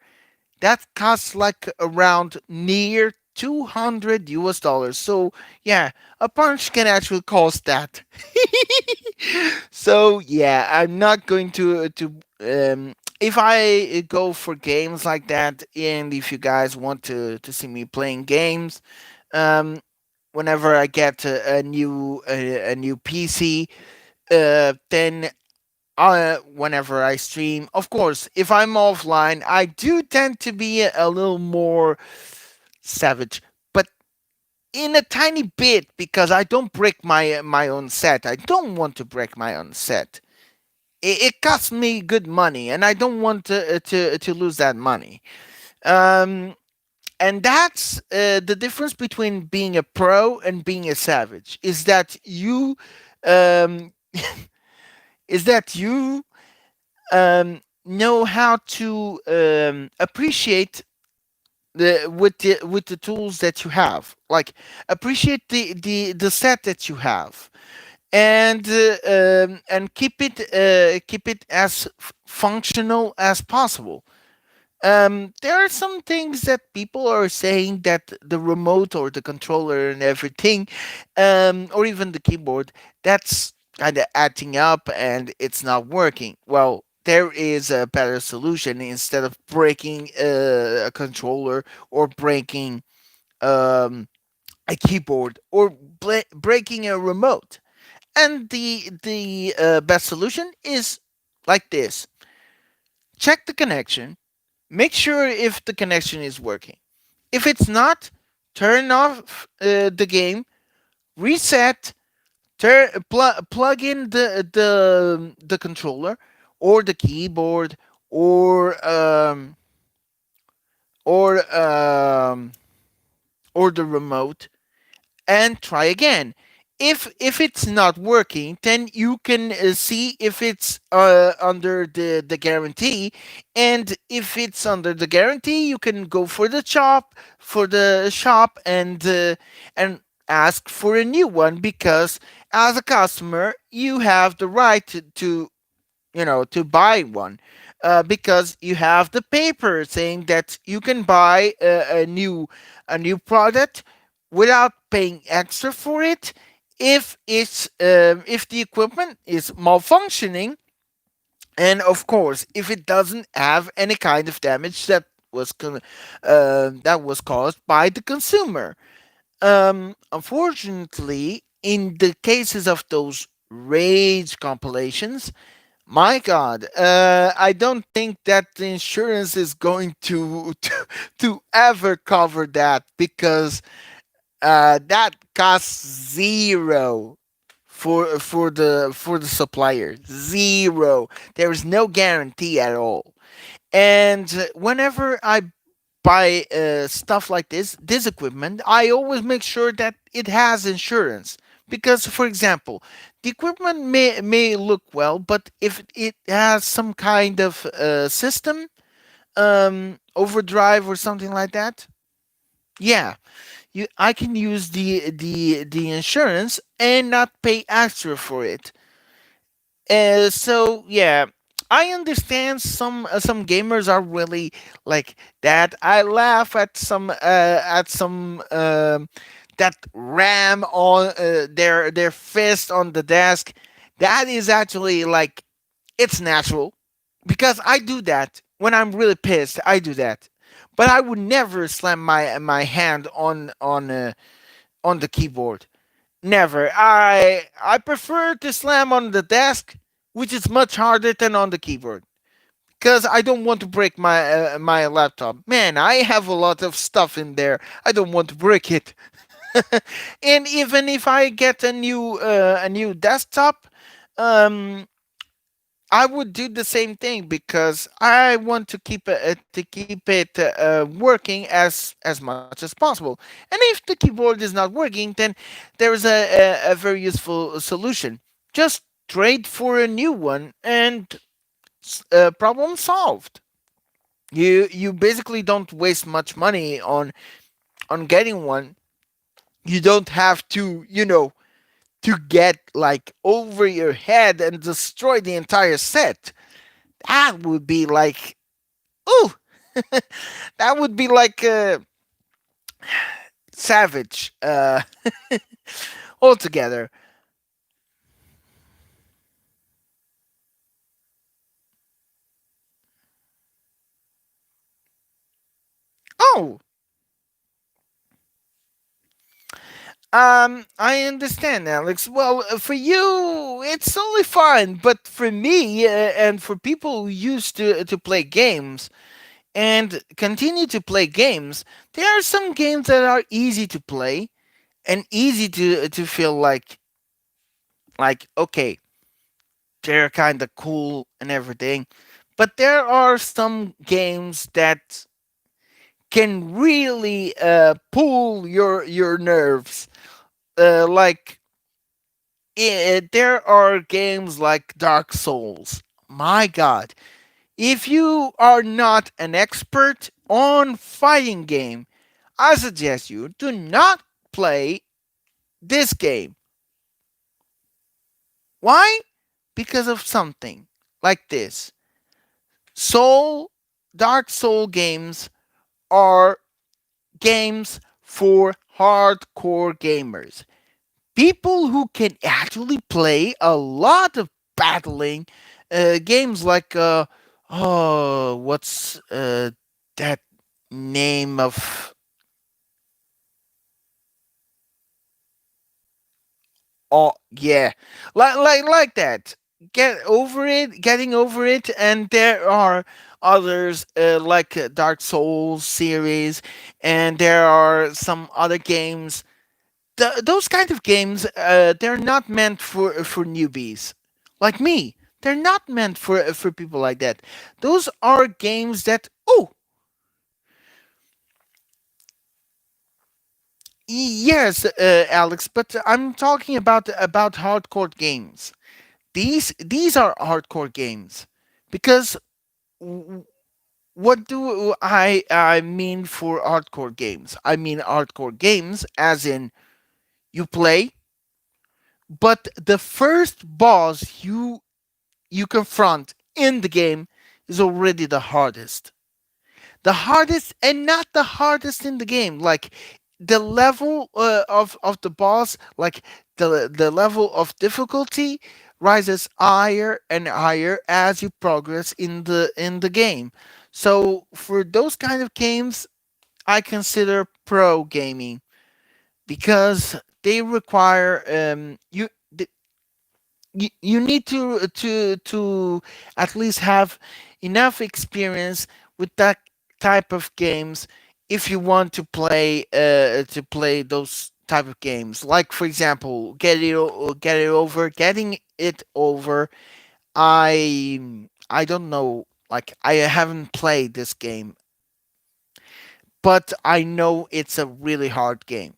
that costs like around near 200 US dollars. So yeah, a punch can actually cost that. So yeah, I'm not going if I go for games like that, and if you guys want to see me playing games, um, whenever I get a new PC, then whenever I stream, of course, if I'm offline, I do tend to be a little more savage, but in a tiny bit because I don't break my own set. I don't want to break my own set. It costs me good money, and I don't want to lose that money. Um, and that's the difference between being a pro and being a savage. Um, is that you know how to appreciate with the tools that you have. Like appreciate the set that you have, and keep it as functional as possible. There are some things that people are saying that the remote or the controller and everything, or even the keyboard, that's kind of acting up and it's not working. Well, there is a better solution. Instead of breaking a controller or breaking um, a keyboard or breaking a remote. And the best solution is like this: check the connection, make sure if the connection is working. If it's not, turn off the game, reset, plug in the controller or the keyboard or or um, or the remote, and try again. If it's not working, then you can see if it's under the guarantee, and if it's under the guarantee, you can go for the shop and ask for a new one, because as a customer you have the right to buy one, because you have the paper saying that you can buy a new product without paying extra for it if the equipment is malfunctioning, and of course if it doesn't have any kind of damage that was caused by the consumer. Unfortunately, in the cases of those rage compilations, my God, I don't think that the insurance is going to ever cover that, because that costs zero for the supplier. Zero. There is no guarantee at all. And whenever I buy stuff like this equipment, I always make sure that it has insurance. Because, for example, the equipment may look well, but if it has some kind of system overdrive or something like that, yeah, I can use the insurance and not pay extra for it. So yeah, I understand some gamers are really like that. I laugh at some that ram on their fist on the desk. That is actually like it's natural because I do that when I'm really pissed. I do that, but I would never slam my hand on the keyboard. Never. I prefer to slam on the desk, which is much harder than on the keyboard. Because I don't want to break my laptop. Man, I have a lot of stuff in there. I don't want to break it. And even if I get a new desktop, um, I would do the same thing because I want to keep it working as much as possible. And if the keyboard is not working, then there is a very useful solution. Just trade for a new one and problem solved. You basically don't waste much money on getting one. You don't have to to get like over your head and destroy the entire set. That would be like ooh, that would be like savage altogether. Oh, I understand, Alex. Well, for you, it's totally fine, but for me and for people who used to play games and continue to play games, there are some games that are easy to play and easy to feel like okay, they're kind of cool and everything. But there are some games that can really pull your nerves. Like there are games like Dark Souls. My God, if you are not an expert on fighting game, I suggest you do not play this game. Why? Because of something like this. Soul Dark Soul games are games for hardcore gamers. People who can actually play a lot of battling games like oh what's that name of oh yeah like that getting over it. And there are others like Dark Souls series, and there are some other games. Those kind of games, they're not meant for newbies like me. They're not meant for people like that. Those are games that oh yes, Alex, but I'm talking about hardcore games. These are hardcore games because w- what do I mean for hardcore games? I mean hardcore games as in you play, but the first boss you confront in the game is already the hardest. The hardest, and not the hardest in the game. Like the level of the boss, like the level of difficulty rises higher and higher as you progress in the game. So for those kind of games, I consider pro gaming because they require you need to at least have enough experience with that type of games if you want to play those type of games. Like for example, getting it over. I don't know. Like I haven't played this game, but I know it's a really hard game.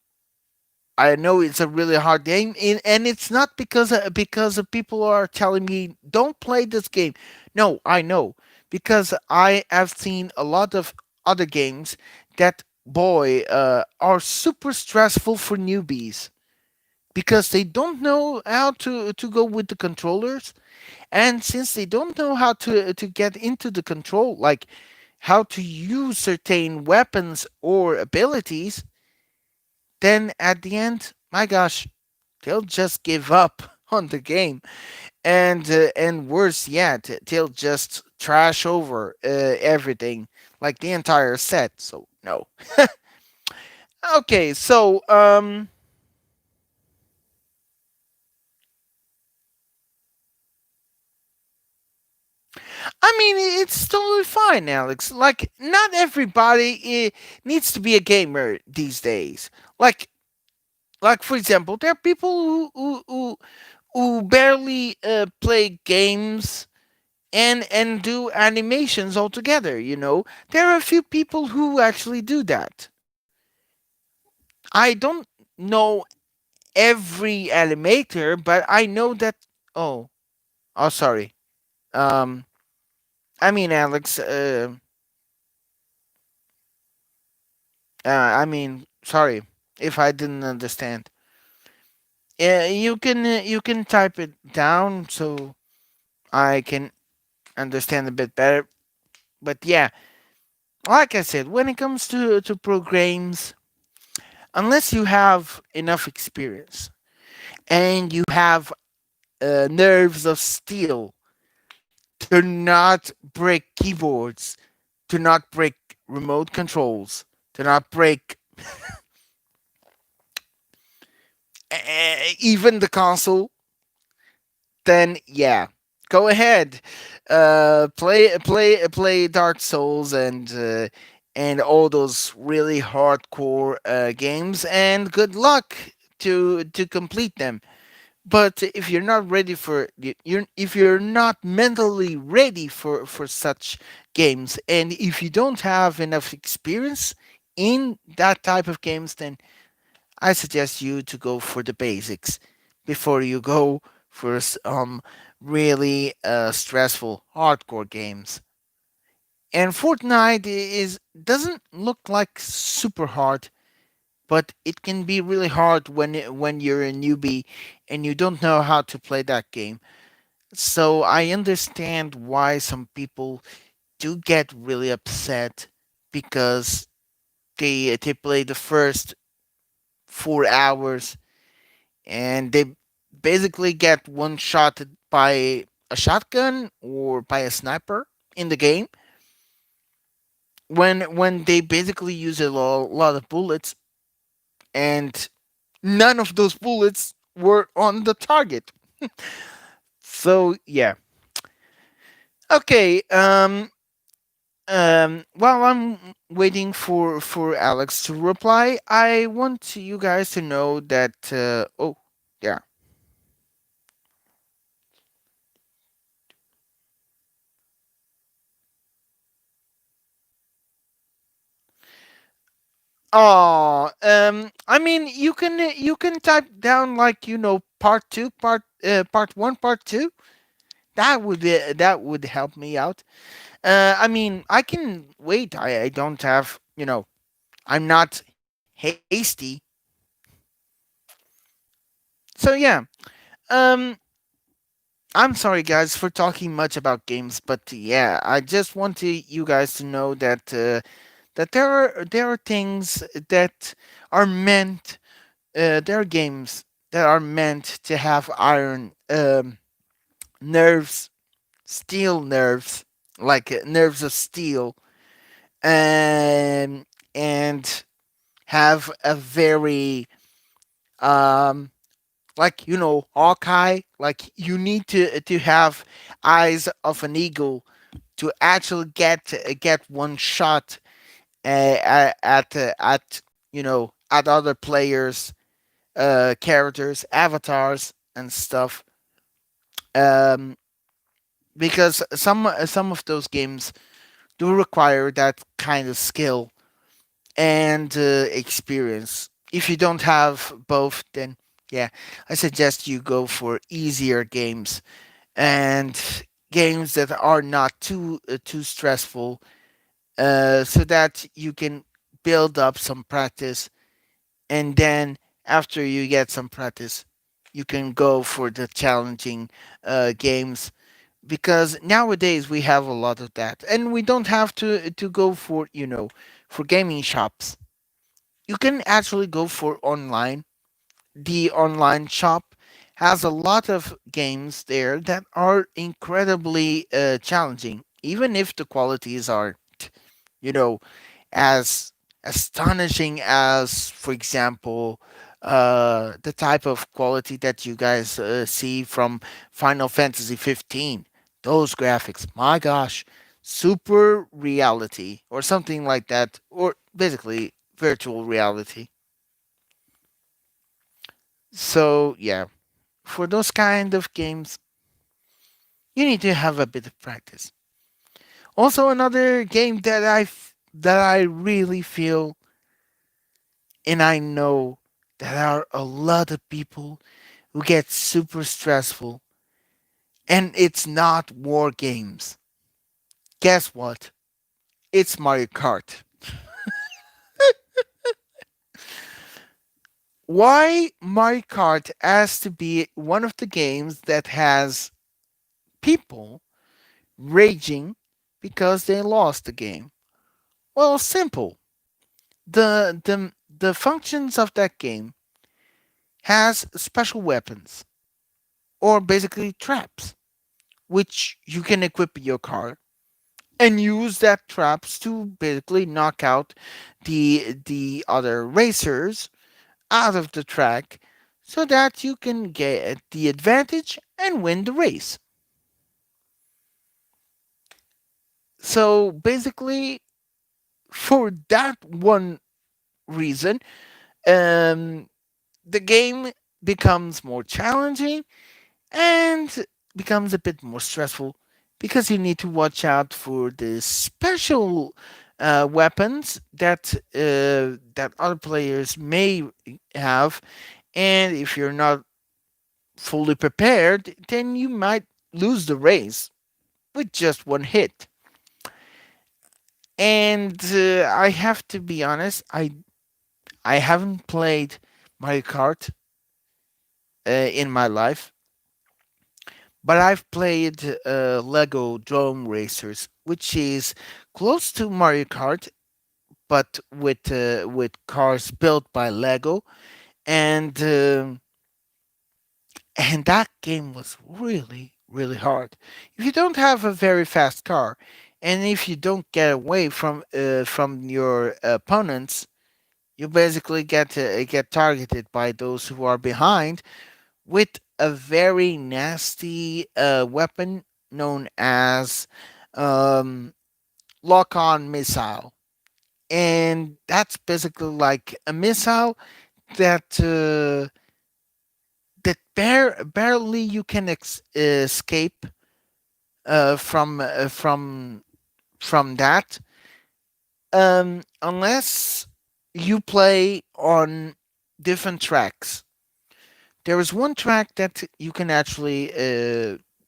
I know it's a really hard game, and it's not because of people are telling me don't play this game. No, I know because I have seen a lot of other games that boy are super stressful for newbies because they don't know how to go with the controllers, and since they don't know how to get into the control, like how to use certain weapons or abilities, then at the end, my gosh, they'll just give up on the game, and worse yet, they'll just trash over everything, like the entire set. So no. Okay, so I mean, it's totally fine, Alex. Like, not everybody needs to be a gamer these days. Like, like for example, there are people who barely play games and do animations altogether. You know, there are a few people who actually do that. I don't know every animator, but I know that. Oh, oh, sorry. Um, I mean, Alex. I mean, sorry if I didn't understand. You can type it down so I can understand a bit better. But yeah, like I said, when it comes to pro games, unless you have enough experience and you have nerves of steel to not break keyboards, to not break remote controls, to not break even the console, then yeah, go ahead, play Dark Souls and all those really hardcore games, and good luck to complete them. But if you're not ready for you're if you're not mentally ready for such games, and if you don't have enough experience in that type of games, then I suggest you to go for the basics before you go for some really stressful hardcore games. And Fortnite is doesn't look like super hard, but it can be really hard when you're a newbie and you don't know how to play that game. So I understand why some people do get really upset because they play the first 4 hours and they basically get one shot by a shotgun or by a sniper in the game when they basically use a lot of bullets, and none of those bullets were on the target. So yeah. Okay. While I'm waiting for Alex to reply, I want you guys to know that oh yeah. Oh, I mean, you can type down, like, part two, part one, part two. That would help me out. I mean, I can wait. I don't have, I'm not hasty. So yeah. Um, I'm sorry, guys, for talking much about games, but yeah, I just wanted you guys to know that that there are things that are meant. There are games that are meant to have iron nerves, steel nerves, like nerves of steel, and and have a very um like, Hawkeye. Like, you need to have eyes of an eagle to actually get one shot at at other players, characters, avatars, and stuff. Um, because some of those games do require that kind of skill and experience. If you don't have both, then yeah, I suggest you go for easier games and games that are not too stressful, so that you can build up some practice, and then after you get some practice, you can go for the challenging games, because nowadays we have a lot of that, and we don't have to go for for gaming shops. You can actually go for online. The online shop has a lot of games there that are incredibly challenging, even if the qualities are, you know, as astonishing as, for example, the type of quality that you guys see from Final Fantasy 15. Those graphics, my gosh, super reality or something like that, or basically virtual reality. So, yeah, for those kind of games, you need to have a bit of practice. Also, another game that I really feel and I know that there are a lot of people who get super stressful, and it's not war games. Guess what? It's Mario Kart. Why Mario Kart has to be one of the games that has people raging because they lost the game? Well, simple. The functions of that game has special weapons or basically traps which you can equip your car and use that traps to basically knock out the other racers out of the track so that you can get the advantage and win the race. So basically, for that one reason, um, the game becomes more challenging and becomes a bit more stressful because you need to watch out for the special weapons that other players may have, and if you're not fully prepared, then you might lose the race with just one hit. And I have to be honest, I haven't played Mario Kart in my life, but I've played Lego Drone Racers, which is close to Mario Kart, but with cars built by Lego, and and that game was really hard. If you don't have a very fast car, and if you don't get away from your opponents, you basically get targeted by those who are behind with a very nasty weapon known as um, lock-on missile, and that's basically like a missile that barely you can escape from that, unless you play on different tracks. There is one track that you can actually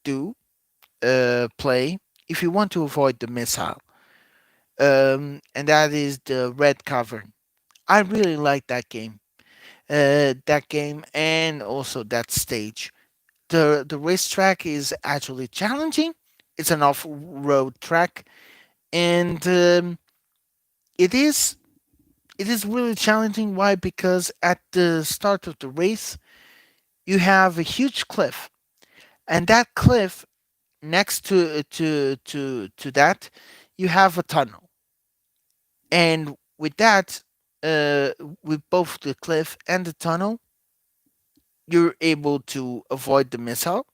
do play if you want to avoid the missile, and that is the red cavern. I really like that game, and also that stage. The racetrack is actually challenging. It's an off-road track, and it is it is really challenging. Why? Because at the start of the race, you have a huge cliff, and that cliff next to that, you have a tunnel, and with that, uh, with both the cliff and the tunnel, you're able to avoid the missile,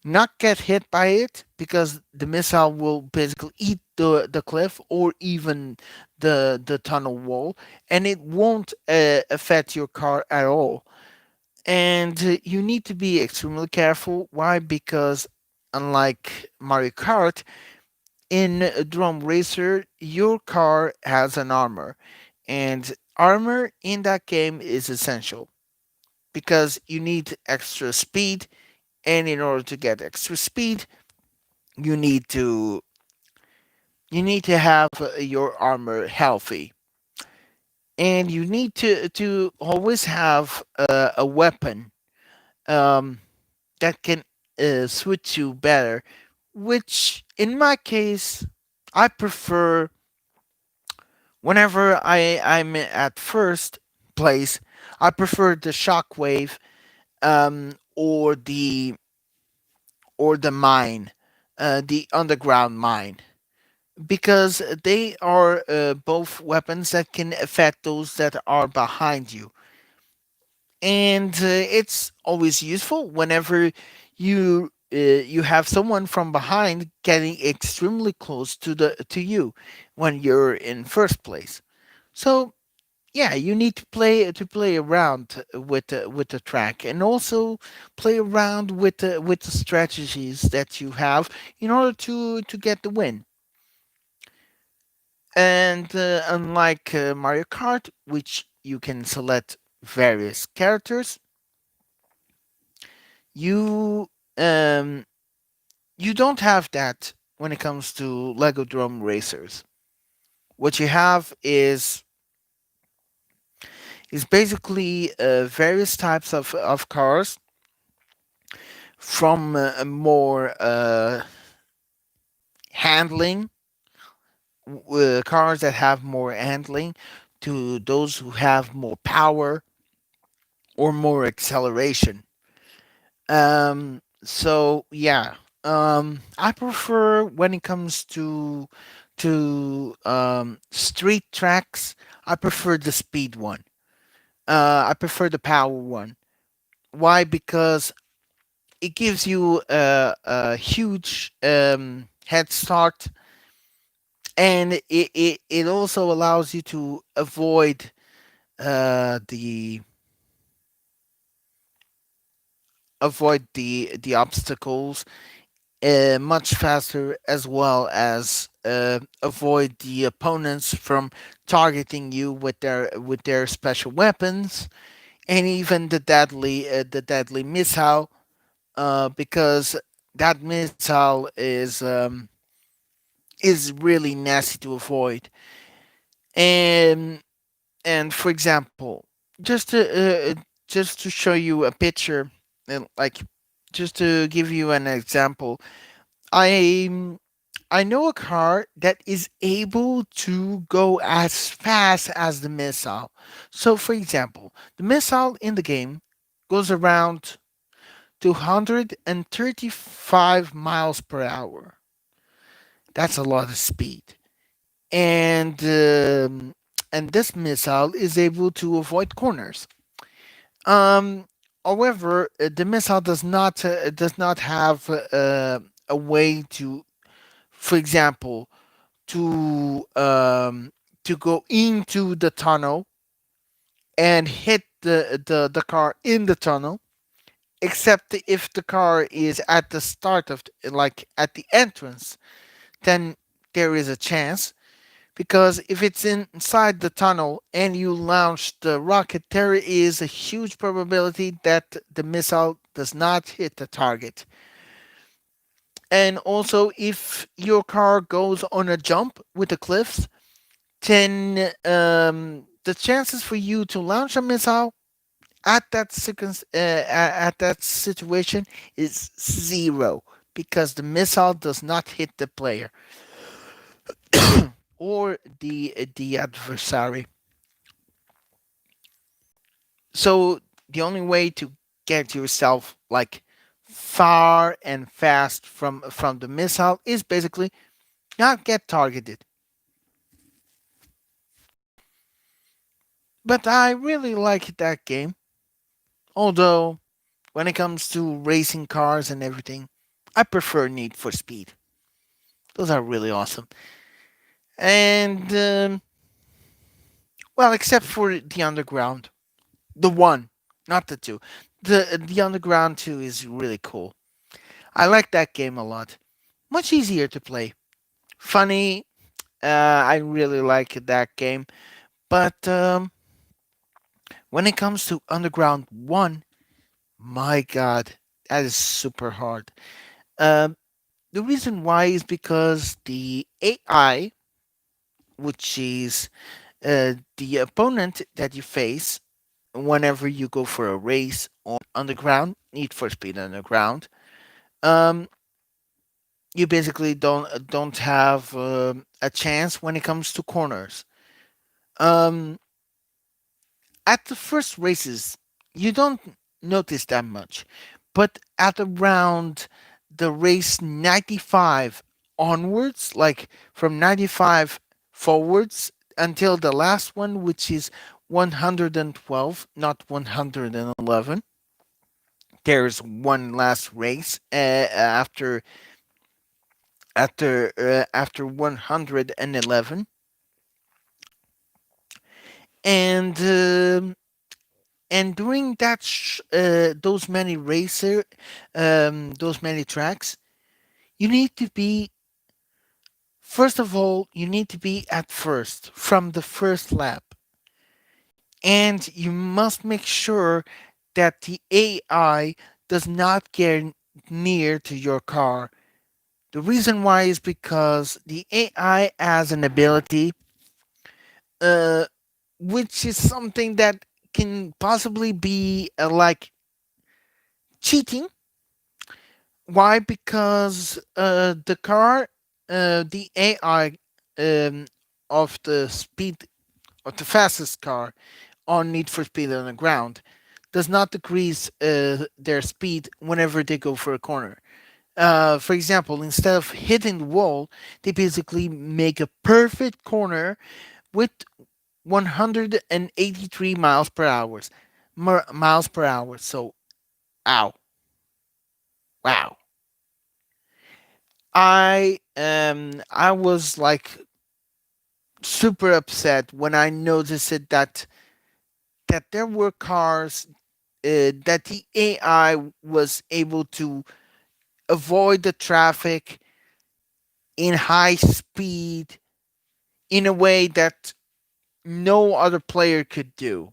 not get hit by it because the missile will basically eat the cliff or even the tunnel wall, and it won't affect your car at all. And you need to be extremely careful. Why? Because unlike Mario Kart, in a Drum Racer, your car has an armor, and armor in that game is essential because you need extra speed, and in order to get extra speed, you need to you need to have your armor healthy, and you need to always have a weapon um, that can suit you better. Which, in my case, I prefer I'm at first place. I prefer the shockwave or the mine, the underground mine, because they are both weapons that can affect those that are behind you, and it's always useful whenever you have someone from behind getting extremely close to you when you're in first place. So yeah, you need to play around with the track, and also play around with the strategies that you have in order to get the win. And unlike Mario Kart, which you can select various characters, you um you don't have that when it comes to Lego Drum Racers. What you have is basically various types of cars, from more handling cars that have more handling, to those who have more power or more acceleration. So yeah, I prefer when it comes to street tracks. I prefer the speed one. I prefer the power one. Why? Because it gives you a huge head start, and it also allows you to avoid the the obstacles much faster, as well as avoid the opponents from targeting you with their special weapons, and even the deadly missile, because that missile is really nasty to avoid. And for example, just to show you a picture, like, just to give you an example, I I know a car that is able to go as fast as the missile. So, for example, the missile in the game goes around 235 miles per hour. That's a lot of speed. And this missile is able to avoid corners. Um, However, the missile does not have a way to, for example, to go into the tunnel and hit the car in the tunnel, except if the car is at the start of like at the entrance, then there is a chance. Because if it's inside the tunnel and you launch the rocket, there is a huge probability that the missile does not hit the target. And also, if your car goes on a jump with the cliffs, then the chances for you to launch a missile at that situation is zero, because the missile does not hit the player or the adversary. So the only way to get yourself like far and fast from the missile is basically not get targeted. But I really like that game. Although when it comes to racing cars and everything, I prefer Need for Speed. Those are really awesome. And well, except for the Underground, the one, not the two. The Underground 2 is really cool. I like that game a lot. Much easier to play. Funny. I really like that game. But when it comes to Underground 1, my god, that is super hard. Um, the reason why is because the AI, which is the opponent that you face whenever you go for a race on Underground, Need for Speed Underground, um, you basically don't have a chance when it comes to corners. Um, at the first races, you don't. notice that much. But at around the race 95 onwards, like from 95 forwards until the last one, which is 112, not 111. There's one last race after 111, and during those many tracks, you need to be first of all you need to be at first from the first lap, and you must make sure that the AI does not get near to your car. The reason why is because the AI has an ability, uh, which is something that can possibly be like cheating. Why? Because the AI um, of the speed of the fastest car on Need for Speed Underground does not decrease their speed whenever they go for a corner. For example, instead of hitting the wall, they basically make a perfect corner with 183 miles per hour. Miles per hour. So, ow, wow. I was like super upset when I noticed it that there were cars that the AI was able to avoid the traffic in high speed in a way that no other player could do.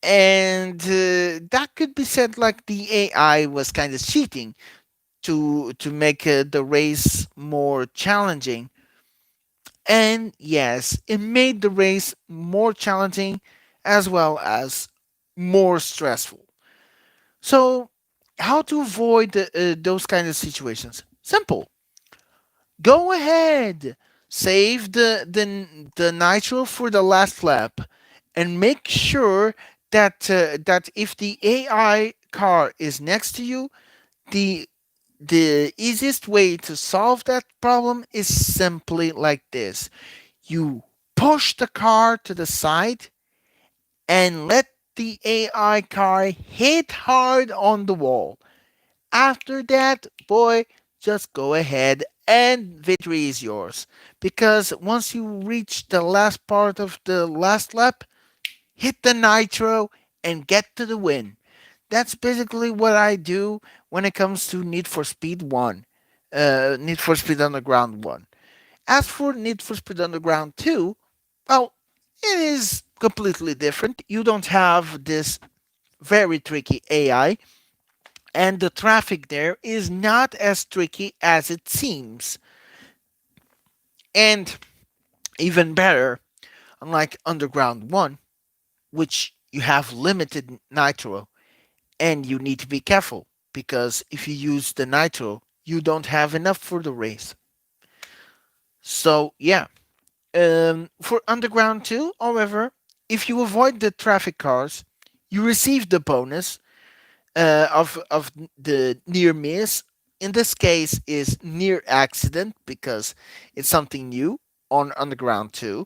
And that could be said like the AI was kind of cheating to make the race more challenging. And yes, it made the race more challenging as well as more stressful. So, how to avoid those kind of situations? Simple. Go ahead, save the nitro for the last lap, and make sure that if the AI car is next to you, the the easiest way to solve that problem is simply like this: you push the car to the side and let the AI car hit hard on the wall. After that, boy, just go ahead and victory is yours. Because once you reach the last part of the last lap, hit the nitro and get to the win. That's basically what I do when it comes to Need for Speed 1. Need for Speed Underground 1. As for Need for Speed Underground 2, well, it is completely different. You don't have this very tricky AI, and the traffic there is not as tricky as it seems. And even better, unlike Underground 1, which you have limited nitro, and you need to be careful because if you use the nitro, you don't have enough for the race. So, yeah. For Underground 2, however, if you avoid the traffic cars, you receive the bonus of the near miss. In this case, is near accident because it's something new on Underground 2.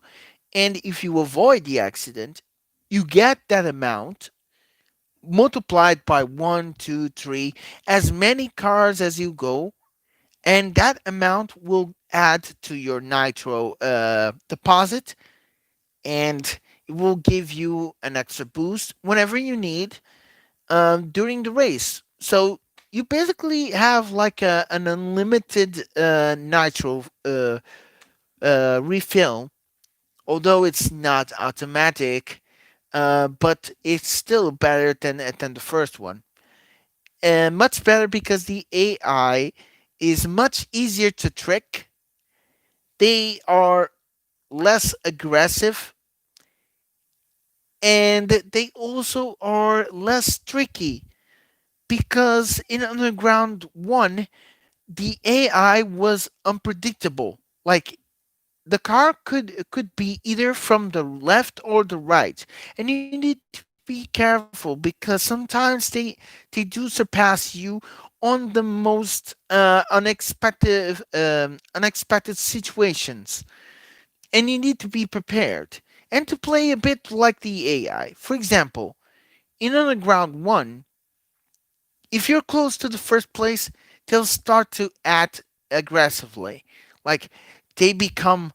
And if you avoid the accident, you get that amount multiplied by one, two, three, as many cars as you go, and that amount will add to your nitro deposit, and it will give you an extra boost whenever you need during the race. So you basically have like an unlimited nitro refill, although it's not automatic, but it's still better than the first one. And much better because the AI is much easier to trick. They are less aggressive, and they also are less tricky because in Underground 1, the AI was unpredictable. Like the car could be either from the left or the right, and you need to be be careful because sometimes they do surpass you on the most unexpected situations, and you need to be prepared and to play a bit like the AI. For example, in Underground 1, if you're close to the first place, they'll start to act aggressively. Like they become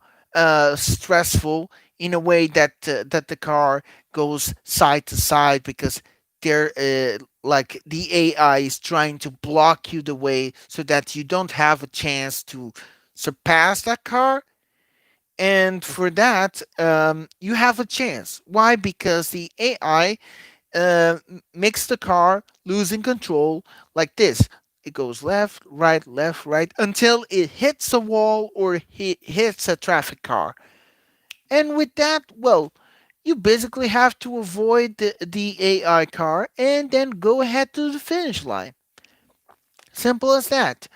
stressful in a way that the car goes side to side because they're like the AI is trying to block you the way so that you don't have a chance to surpass that car. And for that, you have a chance. Why? Because the AI makes the car losing control like this. It goes left, right until it hits a wall or hits a traffic car. And with that, well, you basically have to avoid the AI car and then go ahead to the finish line. Simple as that.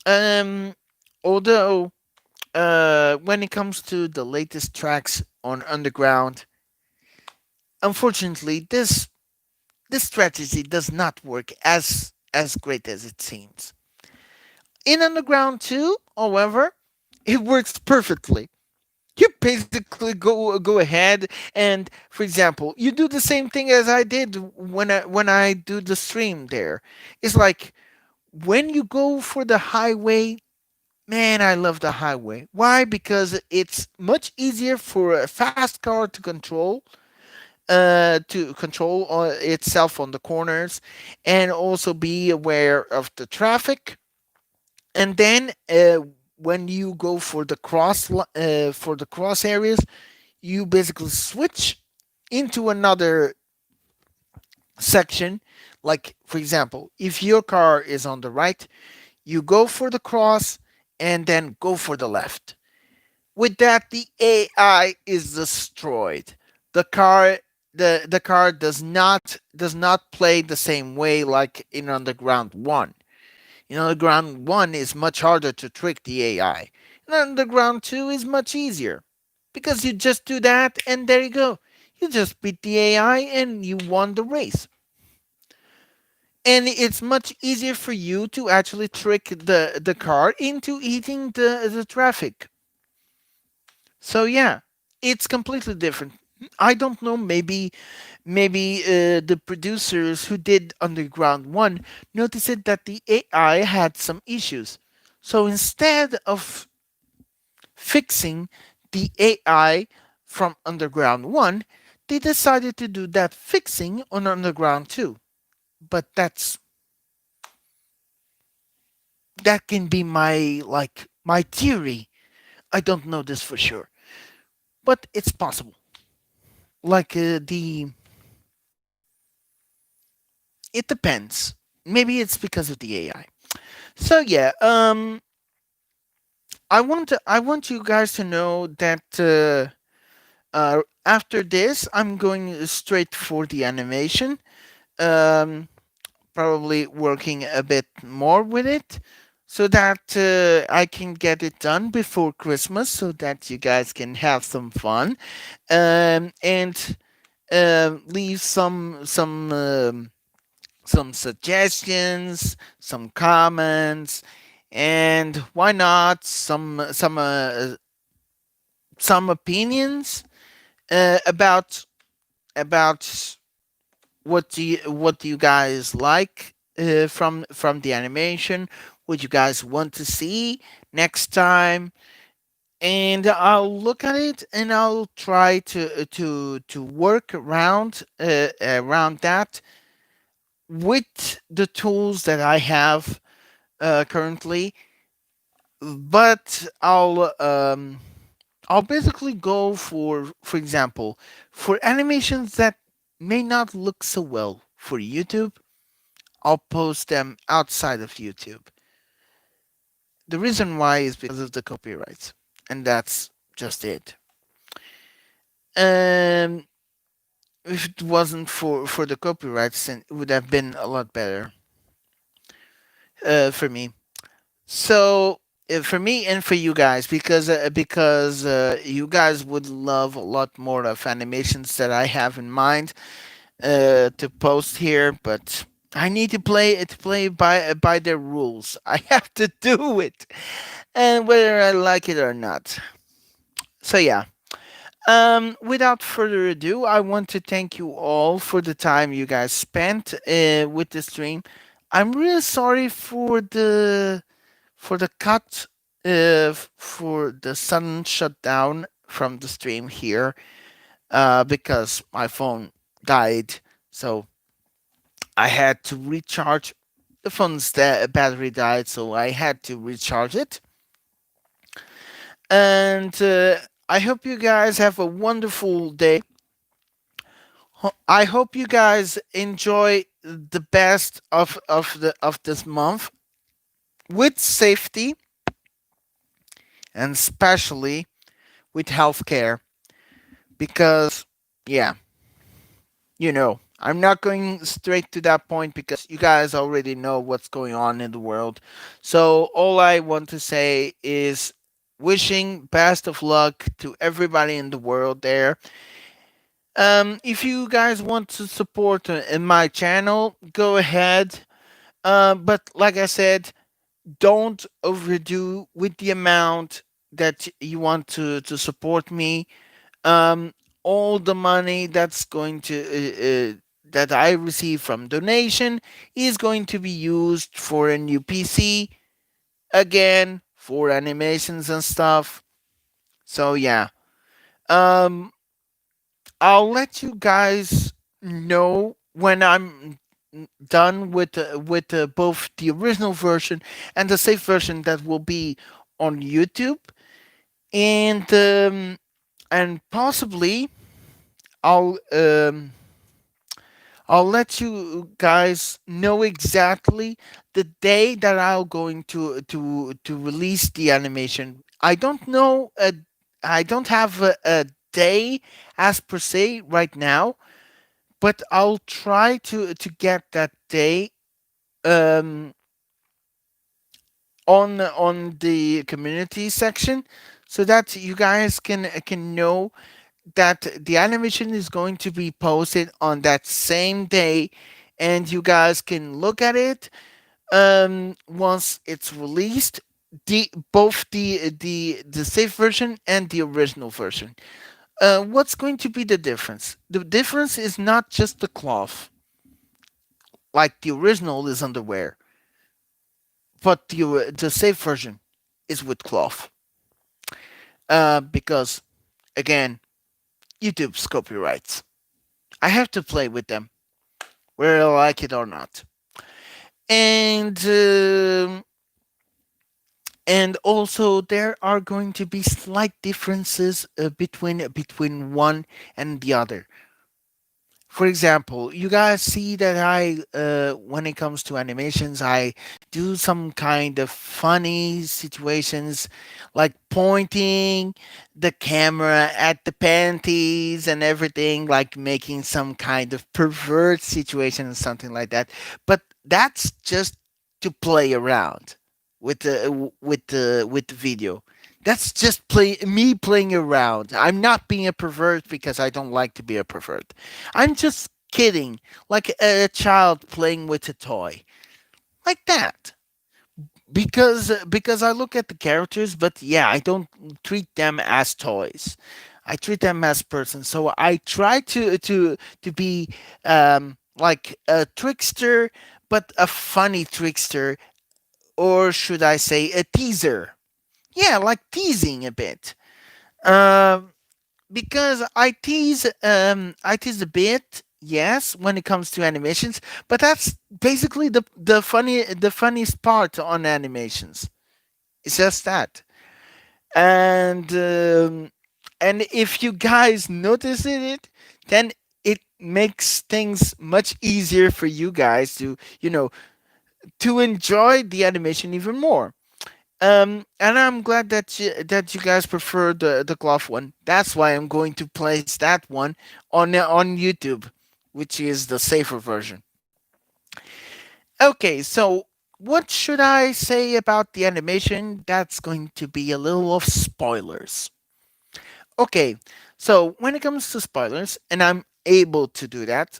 Um, although, when it comes to the latest tracks on Underground, unfortunately, this strategy does not work as great as it seems. In Underground 2, however, it works perfectly. You basically go ahead and, for example, you do the same thing as I did when I do the stream there. It's like when you go for the highway, man, I love the highway. Why? Because it's much easier for a fast car to control itself on the corners and also be aware of the traffic. And then when you go for the cross areas, you basically switch into another section. Like for example, if your car is on the right, you go for the cross and then go for the left. With that, the AI is destroyed. The car the car does not play the same way like in Underground 1. In Underground 1 is much harder to trick the AI. In Underground 2 is much easier. Because you just do that and there you go. You just beat the AI and you won the race. And it's much easier for you to actually trick the car into eating the traffic. So yeah, it's completely different. I don't know. Maybe the producers who did Underground One noticed that the AI had some issues. So instead of fixing the AI from Underground One, they decided to do that fixing on Underground Two. But that can be my theory. I don't know this for sure, but it's possible. Like the it depends. Maybe it's because of the AI. So yeah, I want you guys to know that after this, I'm going straight for the animation. Um, Probably working a bit more with it, so that I can get it done before Christmas, so that you guys can have some fun, and leave some suggestions, some comments, and why not some opinions about what do you guys like from the animation? What you guys want to see next time? And I'll look at it and I'll try to work around that with the tools that I have currently. But I'll basically go for example, for animations that may not look so well for YouTube. I'll post them outside of YouTube. The reason why is because of the copyrights, and that's just it. Um, if it wasn't for the copyrights, then it would have been a lot better for me. So for me and for you guys, because you guys would love a lot more of animations that I have in mind. to post here, but I need to play by their rules. I have to do it, and whether I like it or not. So yeah. Without further ado, I want to thank you all for the time you guys spent with the stream. I'm really sorry for the cut for the sudden shutdown from the stream here because my phone died. So I had to recharge the phone's battery died, so I had to recharge it. And I hope you guys have a wonderful day. I hope you guys enjoy the best of this month with safety and especially with healthcare because yeah, I'm not going straight to that point because you guys already know what's going on in the world. So all I want to say is wishing best of luck to everybody in the world there. If you guys want to support in my channel, go ahead. But like I said, don't overdo with the amount that you want to support me. Um, all the money that I receive from donation is going to be used for a new PC again for animations and stuff. So yeah, um, I'll let you guys know when I'm done with both the original version and the safe version that will be on YouTube, and possibly I'll um, I'll let you guys know exactly the day that I'll going to release the animation. I don't have a day as per se right now, but I'll try to get that day um, on the community section so that you guys can know that the animation is going to be posted on that same day, and you guys can look at it once it's released. Both the safe version and the original version. What's going to be the difference? The difference is not just the cloth, like the original is underwear, but the safe version is with cloth. Because again, YouTube's copyrights. I have to play with them, whether I like it or not. And also there are going to be slight differences between one and the other. For example, you guys see that when it comes to animations, I do some kind of funny situations, like pointing the camera at the panties and everything, like making some kind of pervert situation or something like that. But that's just to play around with the video. That's just me playing around. I'm not being a pervert because I don't like to be a pervert. I'm just kidding, like a child playing with a toy, like that. Because I look at the characters, but yeah, I don't treat them as toys. I treat them as persons. So I try to be like a trickster, but a funny trickster, or should I say a teaser? Yeah, like teasing a bit. Um, because I tease a bit, yes, when it comes to animations, but that's basically the funniest part on animations. It's just that, and if you guys notice it, then it makes things much easier for you guys to enjoy the animation even more. And I'm glad that you guys prefer the cloth one. That's why I'm going to place that one on YouTube, which is the safer version. Okay, so what should I say about the animation? That's going to be a little of spoilers. Okay, so when it comes to spoilers, and I'm able to do that,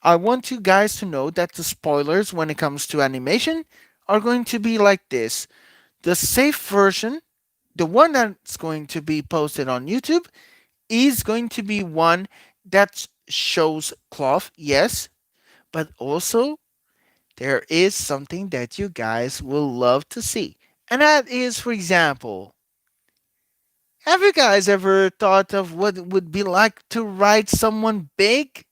I want you guys to know that the spoilers when it comes to animation are going to be like this. The safe version, the one that's going to be posted on YouTube, is going to be one that shows cloth, yes, but also there is something that you guys will love to see. And that is, for example, have you guys ever thought of what it would be like to ride someone big?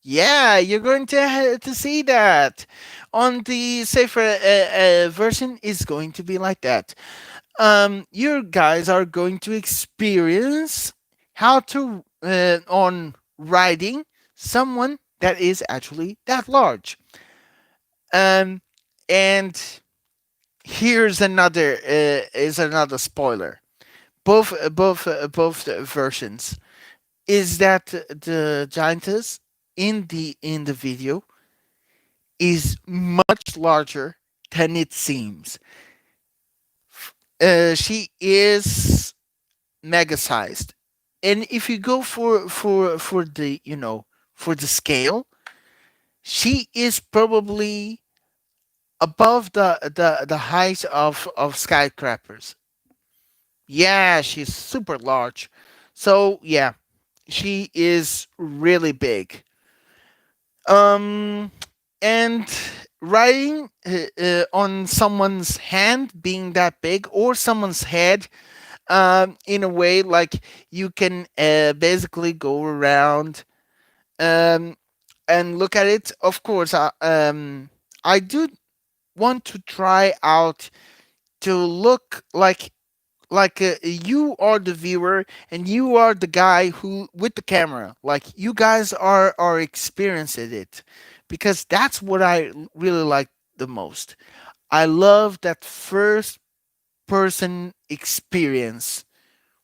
Yeah, you're going to see that on the safer version is going to be like that. You guys are going to experience how to on riding someone that is actually that large. Um, and here's another is another spoiler. Both versions is that the giantess in the video is much larger than it seems. She is mega sized, and if you go for the for the scale, she is probably above the height of skyscrapers. Yeah, she's super large. So yeah, she is really big. Um, and riding on someone's hand being that big or someone's head, in a way like you can basically go around um, and look at it. Of course, I do want to try out to look like you are the viewer and you are the guy who with the camera, like you guys are experiencing it, because that's what I really like the most. I love that first person experience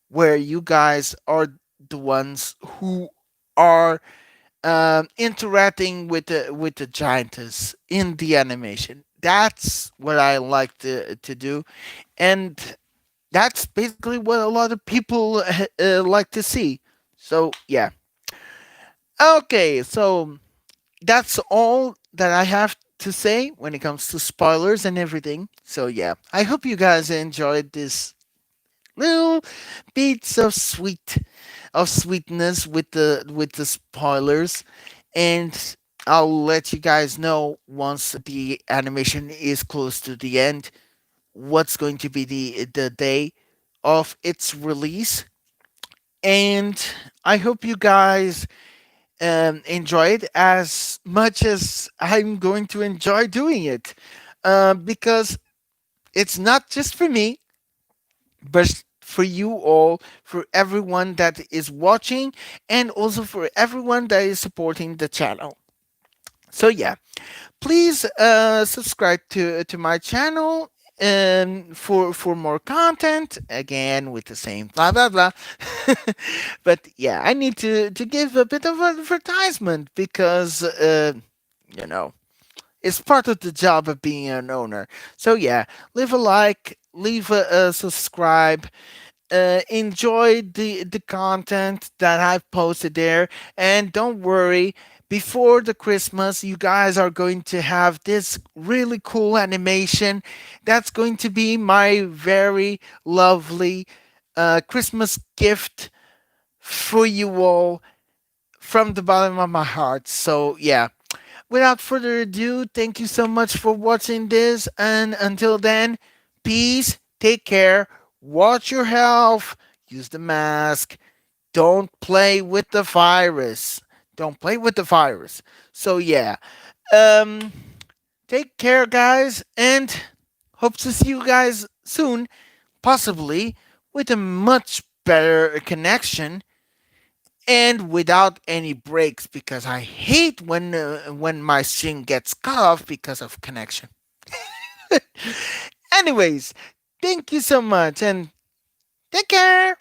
where you guys are the ones who are interacting with the giantess in the animation. That's what I like to do, and that's basically what a lot of people like to see. So yeah. Okay, so that's all that I have to say when it comes to spoilers and everything. So yeah, I hope you guys enjoyed this little bits of sweetness with the spoilers, and I'll let you guys know once the animation is close to the end what's going to be the day of its release. And I hope you guys enjoy it as much as I'm going to enjoy doing it, because it's not just for me, but for you all, for everyone that is watching, and also for everyone that is supporting the channel. So yeah, please subscribe to my channel for more content, again with the same blah blah blah. But yeah, I need to give a bit of advertisement because you know it's part of the job of being an owner. So yeah, leave a like, leave a subscribe, enjoy the content that I've posted there, and don't worry. Before the Christmas, you guys are going to have this really cool animation. That's going to be my very lovely Christmas gift for you all from the bottom of my heart. So yeah, without further ado, thank you so much for watching this, and until then, peace, take care, watch your health, use the mask, don't play with the virus. Don't play with the virus. So yeah, um, take care, guys, and hope to see you guys soon, possibly with a much better connection and without any breaks, because I hate when my stream gets cut off because of connection. Anyways, thank you so much and take care.